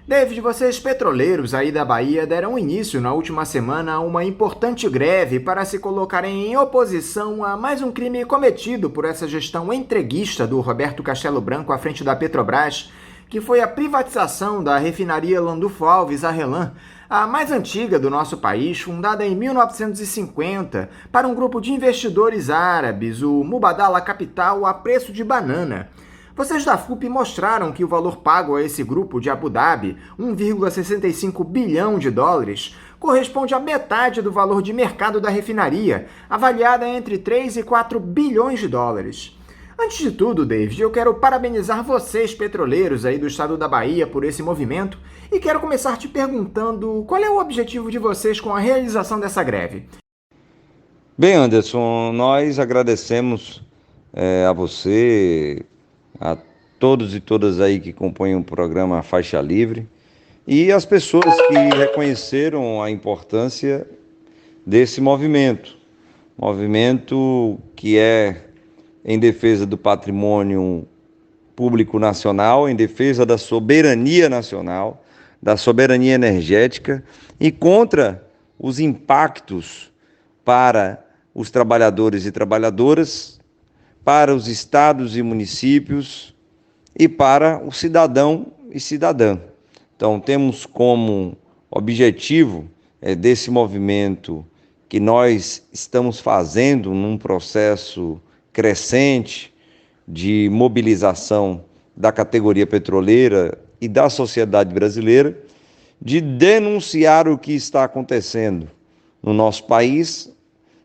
[SPEAKER 3] David, vocês petroleiros aí da Bahia deram início na última semana a uma importante greve para se colocarem em oposição a mais um crime cometido por essa gestão entreguista do Roberto Castello Branco à frente da Petrobras, que foi a privatização da refinaria Landulfo Alves, a RLAM, a mais antiga do nosso país, fundada em 1950 para um grupo de investidores árabes, o Mubadala Capital, a preço de banana. Vocês da FUP mostraram que o valor pago a esse grupo de Abu Dhabi, 1,65 bilhão de dólares, corresponde à metade do valor de mercado da refinaria, avaliada entre 3 e 4 bilhões de dólares. Antes de tudo, David, eu quero parabenizar vocês, petroleiros aí do estado da Bahia, por esse movimento e quero começar te perguntando qual é o objetivo de vocês com a realização dessa greve.
[SPEAKER 2] Bem, Anderson, nós agradecemos a você, a todos e todas aí que compõem o programa Faixa Livre e as pessoas que reconheceram a importância desse movimento que é em defesa do patrimônio público nacional, em defesa da soberania nacional, da soberania energética e contra os impactos para os trabalhadores e trabalhadoras, para os estados e municípios e para o cidadão e cidadã. Então, temos como objetivo desse movimento que nós estamos fazendo num processo crescente de mobilização da categoria petroleira e da sociedade brasileira, de denunciar o que está acontecendo no nosso país,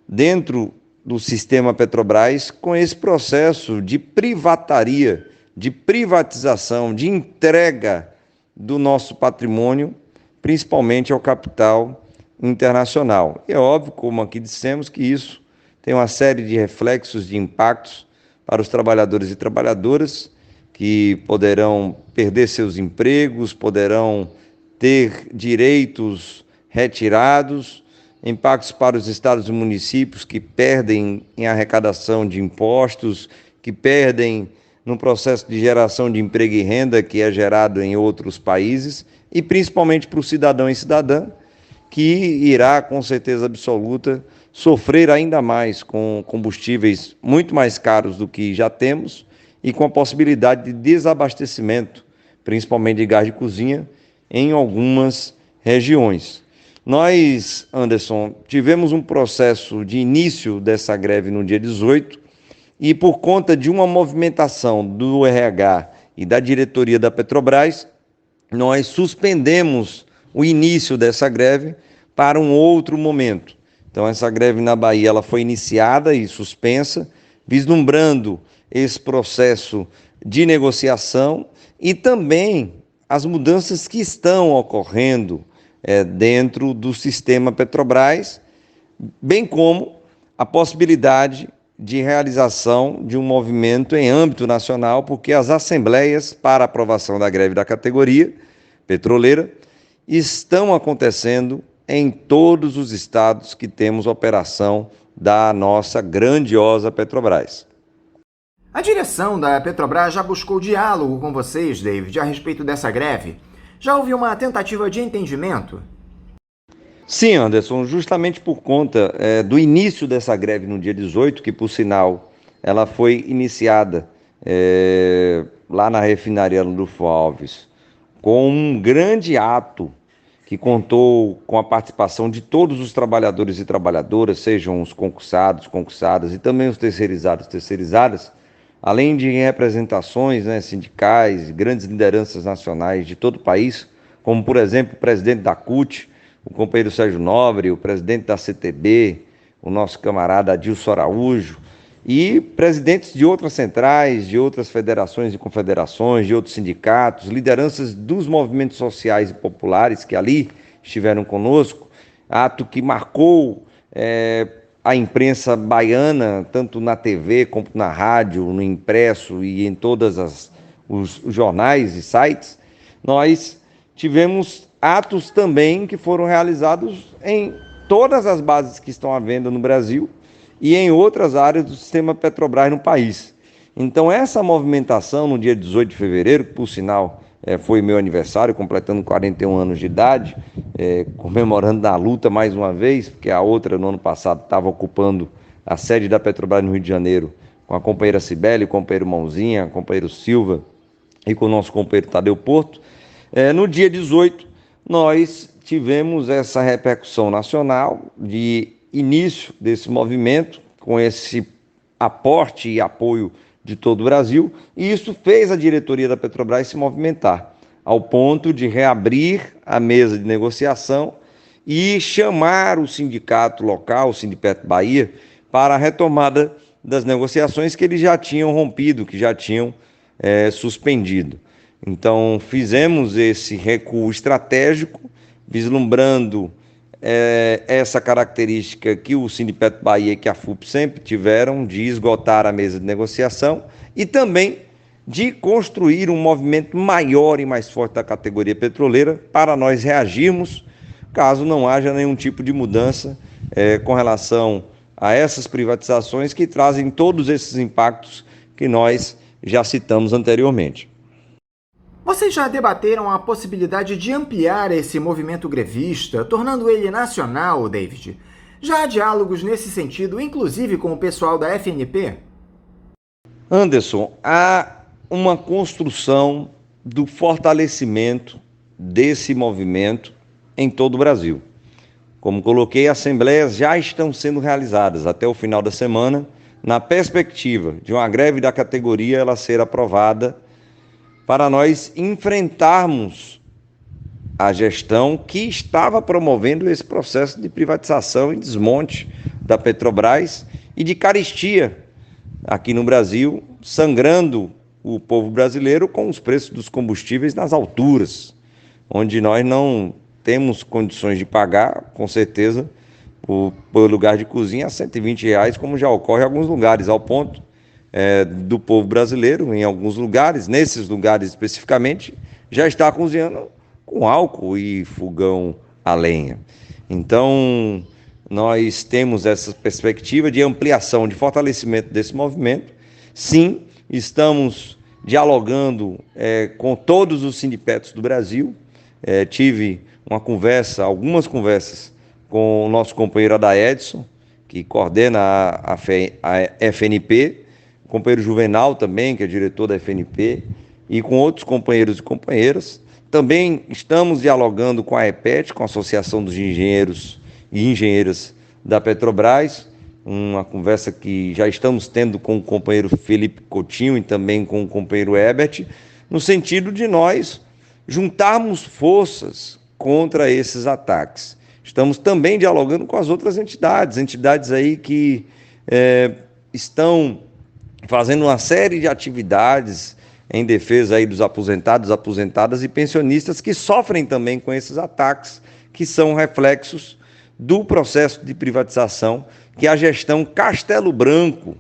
[SPEAKER 2] dentro do sistema Petrobras, com esse processo de privataria, de privatização, de entrega do nosso patrimônio, principalmente ao capital internacional. E é óbvio, como aqui dissemos, que isso tem uma série de reflexos, de impactos para os trabalhadores e trabalhadoras que poderão perder seus empregos, poderão ter direitos retirados, impactos para os estados e municípios que perdem em arrecadação de impostos, que perdem no processo de geração de emprego e renda que é gerado em outros países, e principalmente para o cidadão e cidadã, que irá, com certeza absoluta, sofrer ainda mais com combustíveis muito mais caros do que já temos e com a possibilidade de desabastecimento, principalmente de gás de cozinha, em algumas regiões. Nós, Anderson, tivemos um processo de início dessa greve no dia 18 e por conta de uma movimentação do RH e da diretoria da Petrobras, nós suspendemos o início dessa greve para um outro momento. Então, essa greve na Bahia ela foi iniciada e suspensa, vislumbrando esse processo de negociação e também as mudanças que estão ocorrendo dentro do sistema Petrobras, bem como a possibilidade de realização de um movimento em âmbito nacional, porque as assembleias para aprovação da greve da categoria petroleira estão acontecendo em todos os estados que temos operação da nossa grandiosa Petrobras.
[SPEAKER 3] A direção da Petrobras já buscou diálogo com vocês, David, a respeito dessa greve? Já houve uma tentativa de entendimento?
[SPEAKER 2] Sim, Anderson, justamente por conta do início dessa greve no dia 18, que por sinal ela foi iniciada lá na refinaria Landulfo Alves, com um grande ato que contou com a participação de todos os trabalhadores e trabalhadoras, sejam os concursados, concursadas e também os terceirizados, terceirizadas, além de representações sindicais, grandes lideranças nacionais de todo o país, como, por exemplo, o presidente da CUT, o companheiro Sérgio Nobre, o presidente da CTB, o nosso camarada Adilson Araújo, e presidentes de outras centrais, de outras federações e confederações, de outros sindicatos, lideranças dos movimentos sociais e populares que ali estiveram conosco, ato que marcou a imprensa baiana, tanto na TV como na rádio, no impresso e em todos os jornais e sites. Nós tivemos atos também que foram realizados em todas as bases que estão à venda no Brasil e em outras áreas do sistema Petrobras no país. Então, essa movimentação no dia 18 de fevereiro, que por sinal foi meu aniversário, completando 41 anos de idade, comemorando na luta mais uma vez, porque a outra no ano passado estava ocupando a sede da Petrobras no Rio de Janeiro, com a companheira Cibele, o companheiro Mãozinha, o companheiro Silva e com o nosso companheiro Tadeu Porto. No dia 18, nós tivemos essa repercussão nacional de início desse movimento, com esse aporte e apoio de todo o Brasil, e isso fez a diretoria da Petrobras se movimentar, ao ponto de reabrir a mesa de negociação e chamar o sindicato local, o Sindipeto Bahia, para a retomada das negociações que eles já tinham rompido, que já tinham suspendido. Então, fizemos esse recuo estratégico, vislumbrando essa característica que o Sindipeto Bahia e que a FUP sempre tiveram, de esgotar a mesa de negociação e também de construir um movimento maior e mais forte da categoria petroleira para nós reagirmos caso não haja nenhum tipo de mudança com relação a essas privatizações que trazem todos esses impactos que nós já citamos anteriormente.
[SPEAKER 3] Vocês já debateram a possibilidade de ampliar esse movimento grevista, tornando ele nacional, David? Já há diálogos nesse sentido, inclusive com o pessoal da FNP?
[SPEAKER 2] Anderson, há uma construção do fortalecimento desse movimento em todo o Brasil. Como coloquei, assembleias já estão sendo realizadas até o final da semana, na perspectiva de uma greve da categoria ela ser aprovada para nós enfrentarmos a gestão que estava promovendo esse processo de privatização e desmonte da Petrobras e de carestia aqui no Brasil, sangrando o povo brasileiro com os preços dos combustíveis nas alturas, onde nós não temos condições de pagar, com certeza, por lugar de cozinha a R$120, como já ocorre em alguns lugares, ao ponto do povo brasileiro, em alguns lugares, nesses lugares especificamente, já está cozinhando com álcool e fogão a lenha. Então, nós temos essa perspectiva de ampliação, de fortalecimento desse movimento. Sim, estamos dialogando com todos os sindipetos do Brasil. Tive algumas conversas com o nosso companheiro Adaedson, que coordena a FNP, o companheiro Juvenal também, que é diretor da FNP, e com outros companheiros e companheiras. Também estamos dialogando com a EPET, com a Associação dos Engenheiros e Engenheiras da Petrobras, uma conversa que já estamos tendo com o companheiro Felipe Coutinho e também com o companheiro Herbert, no sentido de nós juntarmos forças contra esses ataques. Estamos também dialogando com as outras entidades aí que estão fazendo uma série de atividades em defesa aí dos aposentados, aposentadas e pensionistas que sofrem também com esses ataques, que são reflexos do processo de privatização que a gestão Castelo Branco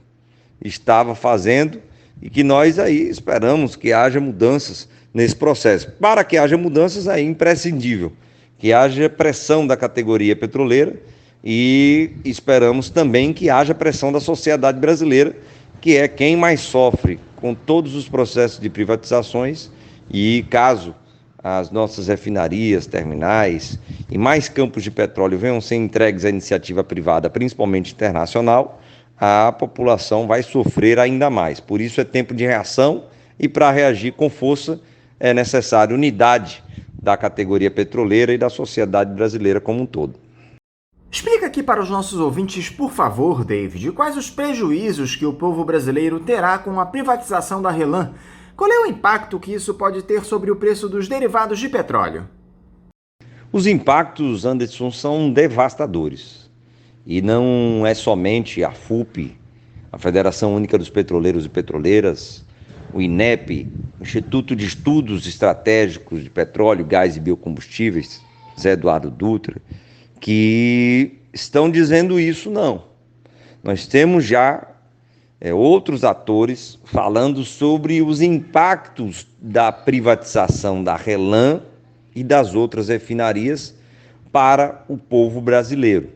[SPEAKER 2] estava fazendo e que nós aí esperamos que haja mudanças nesse processo. Para que haja mudanças, é imprescindível que haja pressão da categoria petroleira e esperamos também que haja pressão da sociedade brasileira, que é quem mais sofre com todos os processos de privatizações, e caso as nossas refinarias, terminais e mais campos de petróleo venham ser entregues à iniciativa privada, principalmente internacional, a população vai sofrer ainda mais. Por isso é tempo de reação e para reagir com força é necessário unidade da categoria petroleira e da sociedade brasileira como um todo.
[SPEAKER 3] Explica aqui para os nossos ouvintes, por favor, David, quais os prejuízos que o povo brasileiro terá com a privatização da RLAM. Qual é o impacto que isso pode ter sobre o preço dos derivados de petróleo?
[SPEAKER 2] Os impactos, Anderson, são devastadores. E não é somente a FUP, a Federação Única dos Petroleiros e Petroleiras, o INEP, o Instituto de Estudos Estratégicos de Petróleo, Gás e Biocombustíveis, Zé Eduardo Dutra, que estão dizendo isso, não. Nós temos já outros atores falando sobre os impactos da privatização da RLAM e das outras refinarias para o povo brasileiro.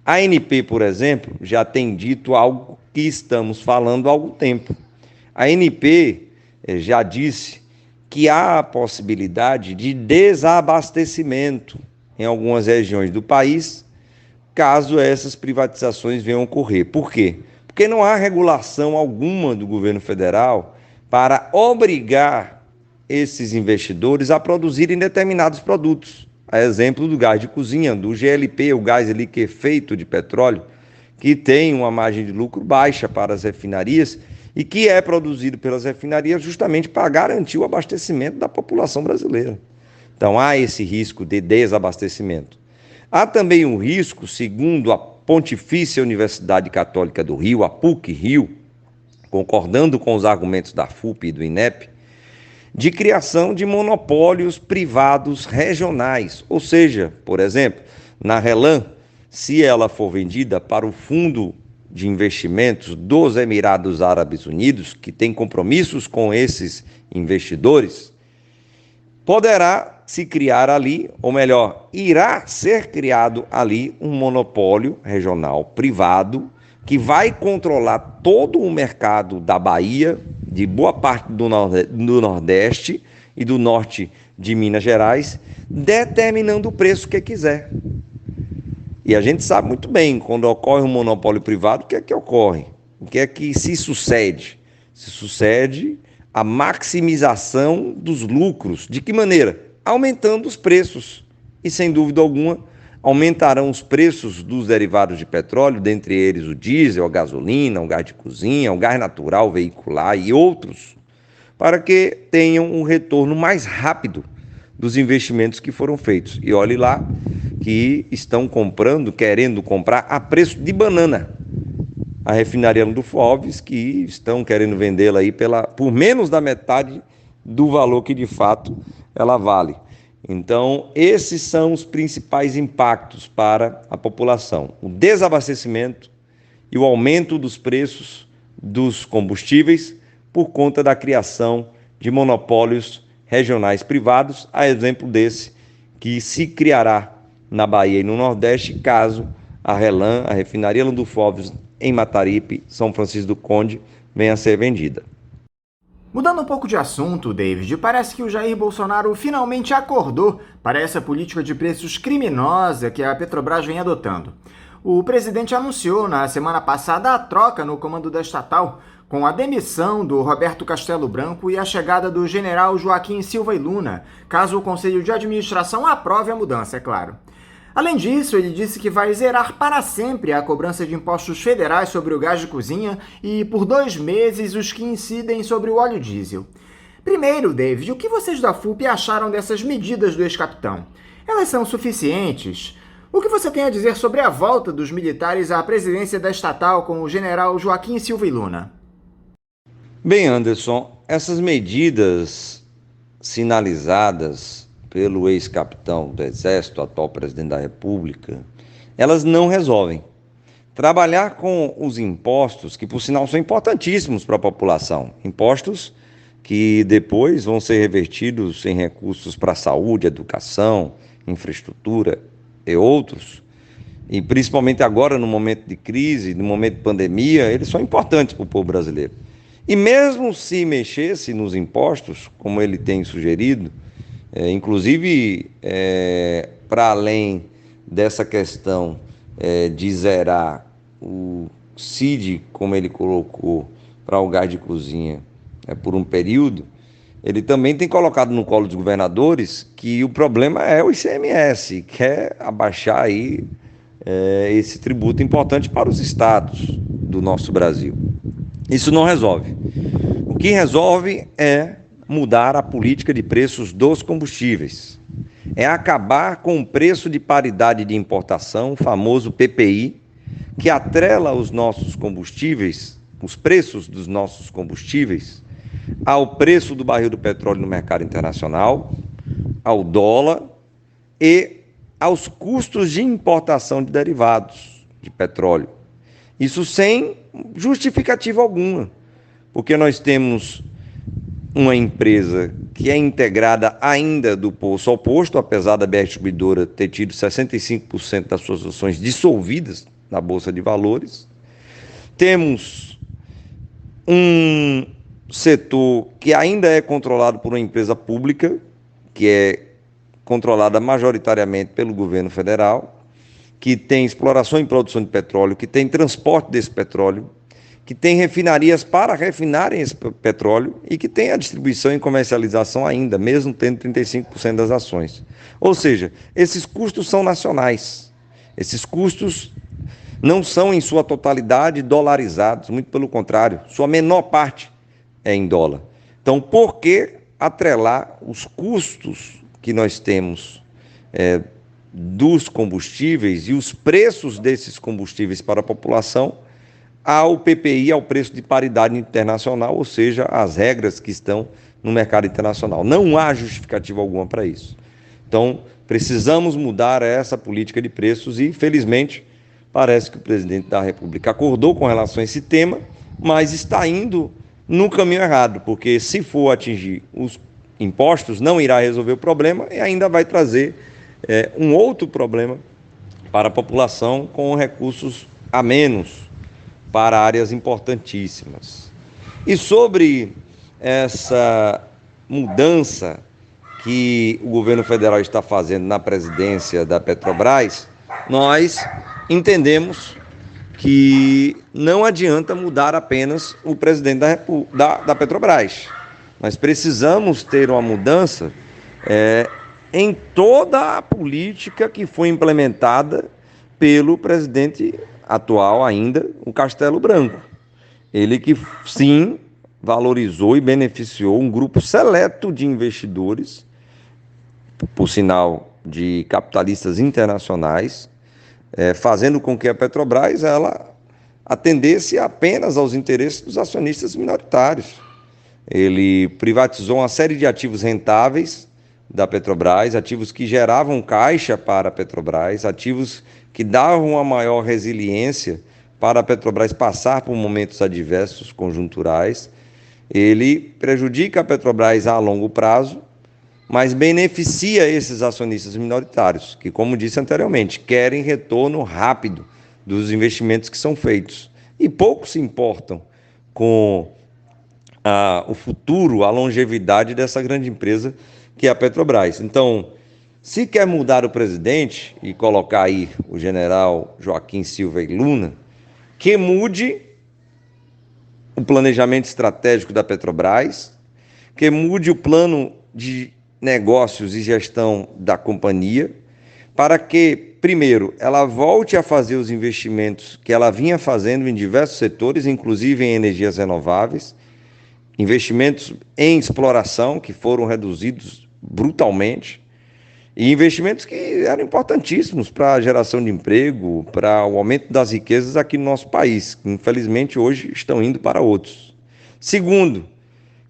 [SPEAKER 2] A ANP, por exemplo, já tem dito algo que estamos falando há algum tempo. A ANP já disse que há a possibilidade de desabastecimento em algumas regiões do país, caso essas privatizações venham a ocorrer. Por quê? Porque não há regulação alguma do governo federal para obrigar esses investidores a produzirem determinados produtos. A exemplo do gás de cozinha, do GLP, o gás liquefeito de petróleo, que tem uma margem de lucro baixa para as refinarias e que é produzido pelas refinarias justamente para garantir o abastecimento da população brasileira. Então há esse risco de desabastecimento. Há também um risco, segundo a Pontifícia Universidade Católica do Rio, a PUC-Rio, concordando com os argumentos da FUP e do INEP, de criação de monopólios privados regionais. Ou seja, por exemplo, na RELAM, se ela for vendida para o Fundo de Investimentos dos Emirados Árabes Unidos, que tem compromissos com esses investidores, poderá se criar ali, ou melhor, irá ser criado ali um monopólio regional privado que vai controlar todo o mercado da Bahia, de boa parte do Nordeste e do Norte de Minas Gerais, determinando o preço que quiser. E a gente sabe muito bem, quando ocorre um monopólio privado, o que é que ocorre? O que é que se sucede? Se sucede a maximização dos lucros. De que maneira? Aumentando os preços. E, sem dúvida alguma, aumentarão os preços dos derivados de petróleo, dentre eles o diesel, a gasolina, o gás de cozinha, o gás natural veicular e outros, para que tenham um retorno mais rápido dos investimentos que foram feitos. E olhe lá que estão comprando, querendo comprar a preço de banana. A refinaria Landulfo Alves, que estão querendo vendê-la aí por menos da metade do valor que de fato ela vale. Então, esses são os principais impactos para a população: o desabastecimento e o aumento dos preços dos combustíveis por conta da criação de monopólios regionais privados, a exemplo desse que se criará na Bahia e no Nordeste, caso a RELAM, a refinaria Landulfo Alves, em Mataripe, São Francisco do Conde, venha a ser vendida.
[SPEAKER 3] Mudando um pouco de assunto, David, parece que o Jair Bolsonaro finalmente acordou para essa política de preços criminosa que a Petrobras vem adotando. O presidente anunciou na semana passada a troca no comando da estatal, com a demissão do Roberto Castelo Branco e a chegada do general Joaquim Silva e Luna, caso o Conselho de Administração aprove a mudança, é claro. Além disso, ele disse que vai zerar para sempre a cobrança de impostos federais sobre o gás de cozinha e, por 2 meses, os que incidem sobre o óleo diesel. Primeiro, David, o que vocês da FUP acharam dessas medidas do ex-capitão? Elas são suficientes? O que você tem a dizer sobre a volta dos militares à presidência da estatal com o general Joaquim Silva e Luna?
[SPEAKER 2] Bem, Anderson, essas medidas sinalizadas pelo ex-capitão do Exército, atual presidente da República, elas não resolvem. Trabalhar com os impostos, que por sinal são importantíssimos para a população, impostos que depois vão ser revertidos em recursos para saúde, educação, infraestrutura e outros, e principalmente agora no momento de crise, no momento de pandemia, eles são importantes para o povo brasileiro. E mesmo se mexesse nos impostos, como ele tem sugerido, inclusive para além dessa questão de zerar o CID, como ele colocou, para o gás de cozinha por um período, ele também tem colocado no colo dos governadores que o problema é o ICMS, quer abaixar aí esse tributo importante para os estados do nosso Brasil. Isso não resolve. O que resolve é mudar a política de preços dos combustíveis. É acabar com o preço de paridade de importação, o famoso PPI, que atrela os nossos combustíveis, os preços dos nossos combustíveis, ao preço do barril do petróleo no mercado internacional, ao dólar e aos custos de importação de derivados de petróleo. Isso sem justificativa alguma, porque nós temos uma empresa que é integrada ainda do poço ao posto, apesar da BR Distribuidora ter tido 65% das suas ações dissolvidas na Bolsa de Valores. Temos um setor que ainda é controlado por uma empresa pública, que é controlada majoritariamente pelo governo federal, que tem exploração e produção de petróleo, que tem transporte desse petróleo, que tem refinarias para refinarem esse petróleo e que tem a distribuição e comercialização ainda, mesmo tendo 35% das ações. Ou seja, esses custos são nacionais. Esses custos não são, em sua totalidade, dolarizados, muito pelo contrário, sua menor parte é em dólar. Então, por que atrelar os custos que nós temos dos combustíveis e os preços desses combustíveis para a população ao PPI, ao preço de paridade internacional, ou seja, as regras que estão no mercado internacional? Não há justificativa alguma para isso. Então, precisamos mudar essa política de preços e, felizmente, parece que o presidente da República acordou com relação a esse tema, mas está indo no caminho errado, porque se for atingir os impostos, não irá resolver o problema e ainda vai trazer um outro problema para a população com recursos a menos para áreas importantíssimas. E sobre essa mudança que o governo federal está fazendo na presidência da Petrobras, nós entendemos que não adianta mudar apenas o presidente da Petrobras. Nós precisamos ter uma mudança em toda a política que foi implementada pelo presidente atual ainda, o Castelo Branco. Ele que, sim, valorizou e beneficiou um grupo seleto de investidores, por sinal de capitalistas internacionais, fazendo com que a Petrobras ela atendesse apenas aos interesses dos acionistas minoritários. Ele privatizou uma série de ativos rentáveis da Petrobras, ativos que geravam caixa para a Petrobras, ativos que davam uma maior resiliência para a Petrobras passar por momentos adversos, conjunturais. Ele prejudica a Petrobras a longo prazo, mas beneficia esses acionistas minoritários, que, como disse anteriormente, querem retorno rápido dos investimentos que são feitos. E poucos se importam com o futuro, a longevidade dessa grande empresa que é a Petrobras. Então, se quer mudar o presidente e colocar aí o general Joaquim Silva e Luna, que mude o planejamento estratégico da Petrobras, que mude o plano de negócios e gestão da companhia, para que, primeiro, ela volte a fazer os investimentos que ela vinha fazendo em diversos setores, inclusive em energias renováveis, investimentos em exploração, que foram reduzidos brutalmente, e investimentos que eram importantíssimos para a geração de emprego, para o aumento das riquezas aqui no nosso país, que infelizmente hoje estão indo para outros. Segundo,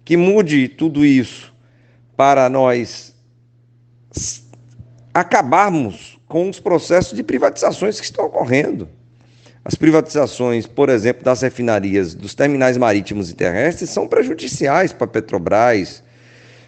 [SPEAKER 2] que mude tudo isso para nós acabarmos com os processos de privatizações que estão ocorrendo. As privatizações, por exemplo, das refinarias, dos terminais marítimos e terrestres, são prejudiciais para a Petrobras,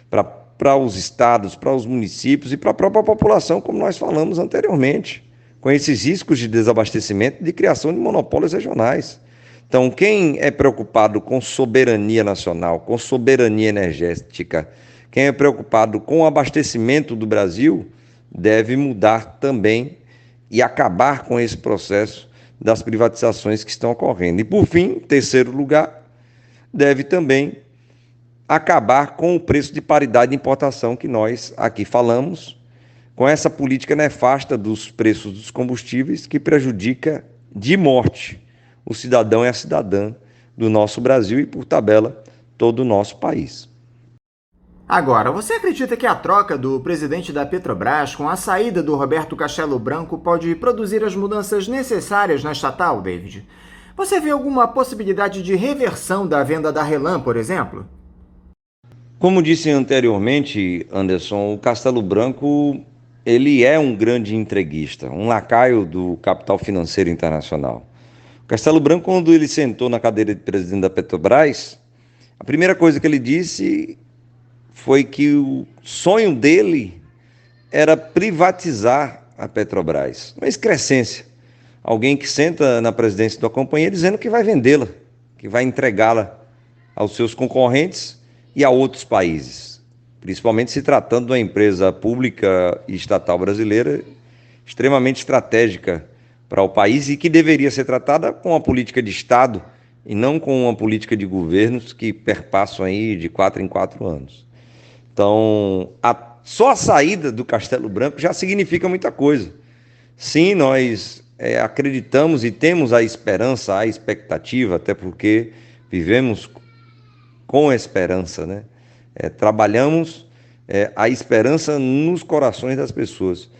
[SPEAKER 2] para os estados, para os municípios e para a própria população, como nós falamos anteriormente, com esses riscos de desabastecimento e de criação de monopólios regionais. Então, quem é preocupado com soberania nacional, com soberania energética, quem é preocupado com o abastecimento do Brasil, deve mudar também e acabar com esse processo das privatizações que estão ocorrendo. E, por fim, em terceiro lugar, deve também acabar com o preço de paridade de importação que nós aqui falamos, com essa política nefasta dos preços dos combustíveis que prejudica de morte o cidadão e a cidadã do nosso Brasil e, por tabela, todo o nosso país.
[SPEAKER 3] Agora, você acredita que a troca do presidente da Petrobras com a saída do Roberto Castelo Branco pode produzir as mudanças necessárias na estatal, David? Você vê alguma possibilidade de reversão da venda da RLAM, por exemplo?
[SPEAKER 2] Como disse anteriormente, Anderson, o Castelo Branco ele é um grande entreguista, um lacaio do capital financeiro internacional. O Castelo Branco, quando ele sentou na cadeira de presidente da Petrobras, a primeira coisa que ele disse foi que o sonho dele era privatizar a Petrobras. Uma excrescência. Alguém que senta na presidência da companhia dizendo que vai vendê-la, que vai entregá-la aos seus concorrentes e a outros países, principalmente se tratando de uma empresa pública e estatal brasileira extremamente estratégica para o país e que deveria ser tratada com uma política de Estado e não com uma política de governos que perpassam aí de 4 em 4 anos. Então, só a saída do Castelo Branco já significa muita coisa. Sim, nós acreditamos e temos a esperança, a expectativa, até porque vivemos com esperança, né? Trabalhamos a esperança nos corações das pessoas.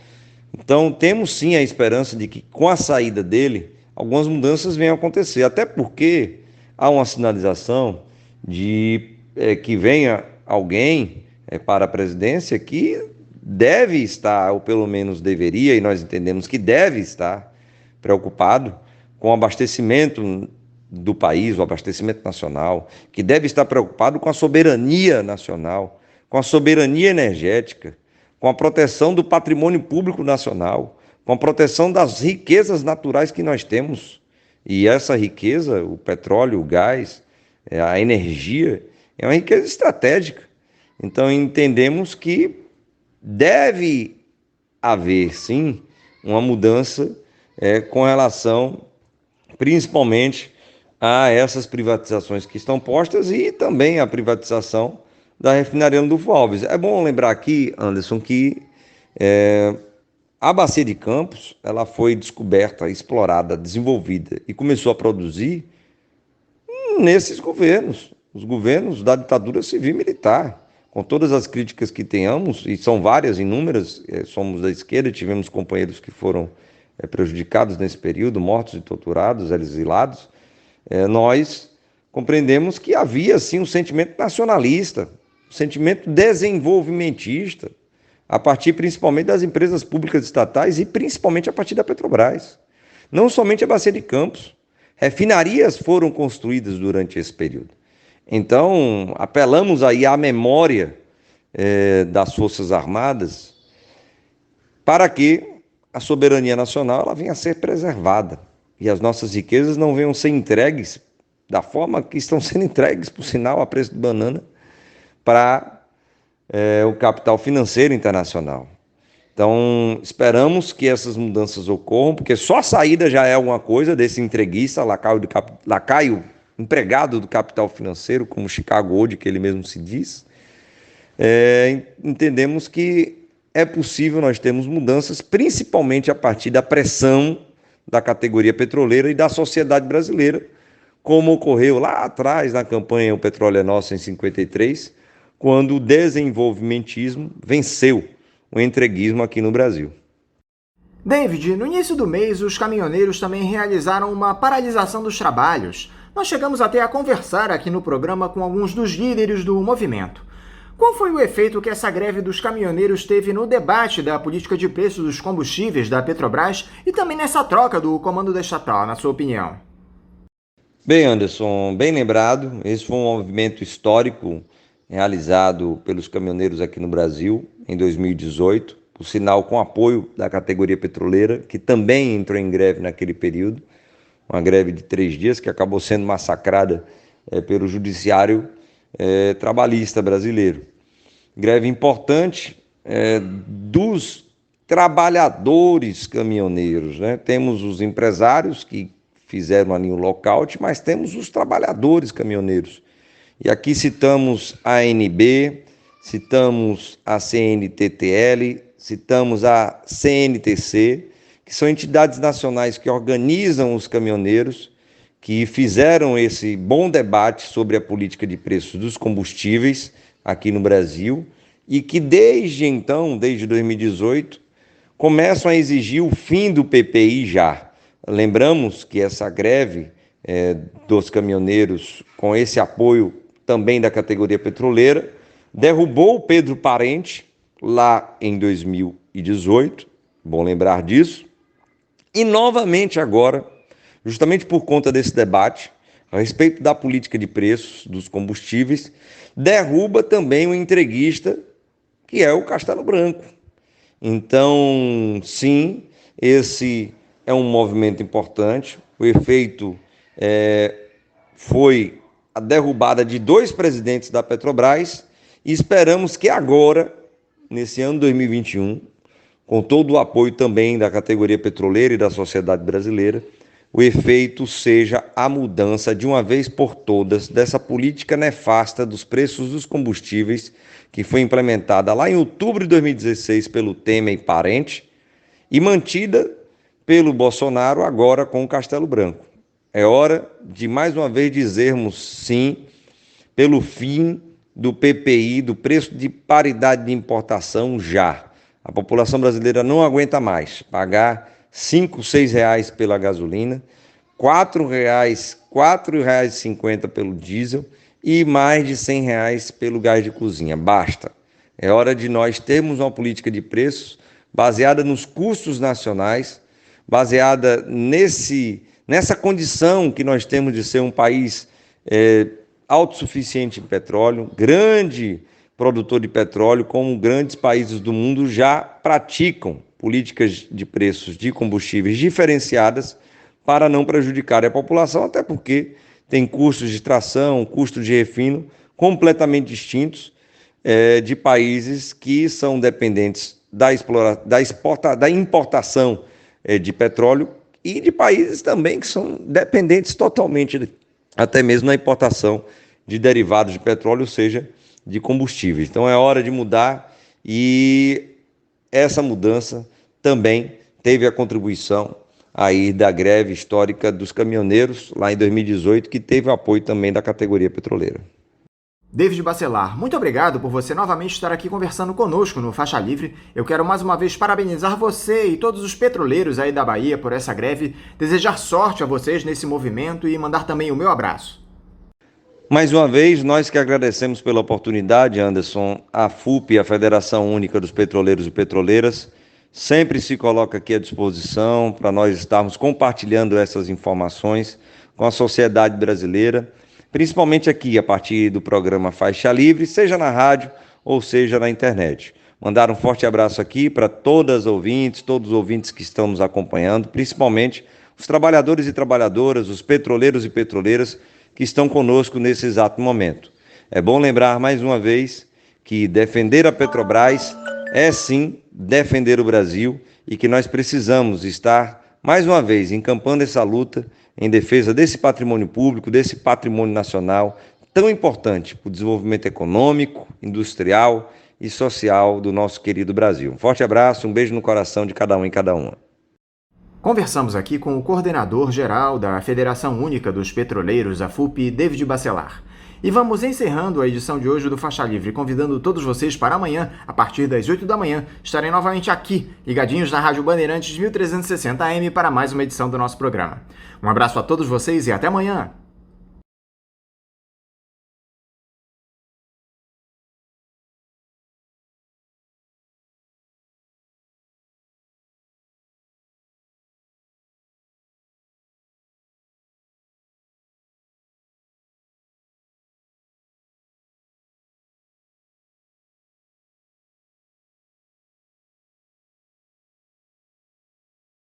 [SPEAKER 2] Então, temos sim a esperança de que com a saída dele, algumas mudanças venham a acontecer, até porque há uma sinalização de que venha alguém para a presidência que deve estar, ou pelo menos deveria, e nós entendemos que deve estar preocupado com o abastecimento do país, o abastecimento nacional, que deve estar preocupado com a soberania nacional, com a soberania energética, com a proteção do patrimônio público nacional, com a proteção das riquezas naturais que nós temos. E essa riqueza, o petróleo, o gás, a energia, é uma riqueza estratégica. Então entendemos que deve haver, sim, uma mudança com relação, principalmente, a essas privatizações que estão postas e também a privatização da refinaria Landulfo Alves. É bom lembrar aqui, Anderson, que a Bacia de Campos ela foi descoberta, explorada, desenvolvida e começou a produzir nesses governos, os governos da ditadura civil e militar. Com todas as críticas que tenhamos, e são várias, inúmeras, somos da esquerda, tivemos companheiros que foram prejudicados nesse período, mortos e torturados, exilados, nós compreendemos que havia, sim, um sentimento nacionalista, um sentimento desenvolvimentista, a partir principalmente das empresas públicas estatais e principalmente a partir da Petrobras. Não somente a Bacia de Campos, refinarias foram construídas durante esse período. Então, apelamos aí à memória das Forças Armadas para que a soberania nacional ela venha a ser preservada e as nossas riquezas não venham a ser entregues da forma que estão sendo entregues, por sinal, a preço de banana, para o capital financeiro internacional. Então, esperamos que essas mudanças ocorram, porque só a saída já é alguma coisa desse entreguista, lacaio empregado do capital financeiro, como Chicago Gold, que ele mesmo se diz. Entendemos que é possível nós termos mudanças, principalmente a partir da pressão da categoria petroleira e da sociedade brasileira, como ocorreu lá atrás na campanha O Petróleo é Nosso, em 53, quando o desenvolvimentismo venceu o entreguismo aqui no Brasil.
[SPEAKER 3] David, no início do mês, os caminhoneiros também realizaram uma paralisação dos trabalhos. Nós chegamos até a conversar aqui no programa com alguns dos líderes do movimento. Qual foi o efeito que essa greve dos caminhoneiros teve no debate da política de preço dos combustíveis da Petrobras e também nessa troca do comando da estatal, na sua opinião?
[SPEAKER 2] Bem, Anderson, bem lembrado, esse foi um movimento histórico realizado pelos caminhoneiros aqui no Brasil em 2018, por sinal com apoio da categoria petroleira, que também entrou em greve naquele período, uma greve de 3 dias que acabou sendo massacrada pelo judiciário trabalhista brasileiro. Greve importante dos trabalhadores caminhoneiros, né? Temos os empresários que fizeram ali um lockout, mas temos os trabalhadores caminhoneiros. E aqui citamos a ANB, citamos a CNTTL, citamos a CNTC, que são entidades nacionais que organizam os caminhoneiros, que fizeram esse bom debate sobre a política de preços dos combustíveis aqui no Brasil e que desde então, desde 2018, começam a exigir o fim do PPI já. Lembramos que essa greve dos caminhoneiros, com esse apoio também da categoria petroleira, derrubou o Pedro Parente lá em 2018, bom lembrar disso, e novamente agora, justamente por conta desse debate a respeito da política de preços dos combustíveis, derruba também o entreguista, que é o Castelo Branco. Então, sim, esse é um movimento importante. O efeito foi a derrubada de 2 presidentes da Petrobras e esperamos que agora, nesse ano 2021, com todo o apoio também da categoria petroleira e da sociedade brasileira, o efeito seja a mudança de uma vez por todas dessa política nefasta dos preços dos combustíveis que foi implementada lá em outubro de 2016 pelo Temer e parente e mantida pelo Bolsonaro agora com o Castelo Branco. É hora de mais uma vez dizermos sim pelo fim do PPI, do preço de paridade de importação já. A população brasileira não aguenta mais pagar R$ 5, R$ 6 pela gasolina, R$ 4,00, R$ 4,50 pelo diesel e mais de R$ 100 pelo gás de cozinha. Basta. É hora de nós termos uma política de preços baseada nos custos nacionais, baseada nessa condição que nós temos de ser um país autossuficiente em petróleo, grande produtor de petróleo, como grandes países do mundo já praticam políticas de preços de combustíveis diferenciadas para não prejudicar a população, até porque tem custos de extração, custos de refino completamente distintos de países que são dependentes da importação de petróleo e de países também que são dependentes totalmente, até mesmo na importação de derivados de petróleo, ou seja, de combustíveis. Então é hora de mudar e essa mudança também teve a contribuição aí da greve histórica dos caminhoneiros lá em 2018, que teve o apoio também da categoria petroleira.
[SPEAKER 3] David Bacelar, muito obrigado por você novamente estar aqui conversando conosco no Faixa Livre. Eu quero mais uma vez parabenizar você e todos os petroleiros aí da Bahia por essa greve, desejar sorte a vocês nesse movimento e mandar também o meu abraço.
[SPEAKER 2] Mais uma vez, nós que agradecemos pela oportunidade, Anderson, a FUP, a Federação Única dos Petroleiros e Petroleiras, sempre se coloca aqui à disposição para nós estarmos compartilhando essas informações com a sociedade brasileira, principalmente aqui a partir do programa Faixa Livre, seja na rádio ou seja na internet. Mandar um forte abraço aqui para todos os ouvintes que estão nos acompanhando, principalmente os trabalhadores e trabalhadoras, os petroleiros e petroleiras que estão conosco nesse exato momento. É bom lembrar mais uma vez que defender a Petrobras é sim defender o Brasil e que nós precisamos estar mais uma vez encampando essa luta em defesa desse patrimônio público, desse patrimônio nacional tão importante para o desenvolvimento econômico, industrial e social do nosso querido Brasil. Um forte abraço, um beijo no coração de cada um e cada uma.
[SPEAKER 3] Conversamos aqui com o coordenador-geral da Federação Única dos Petroleiros, a FUP, David Bacelar. E vamos encerrando a edição de hoje do Faixa Livre, convidando todos vocês para amanhã, a partir das 8 da manhã, estarem novamente aqui, ligadinhos na Rádio Bandeirantes 1360 AM para mais uma edição do nosso programa. Um abraço a todos vocês e até amanhã!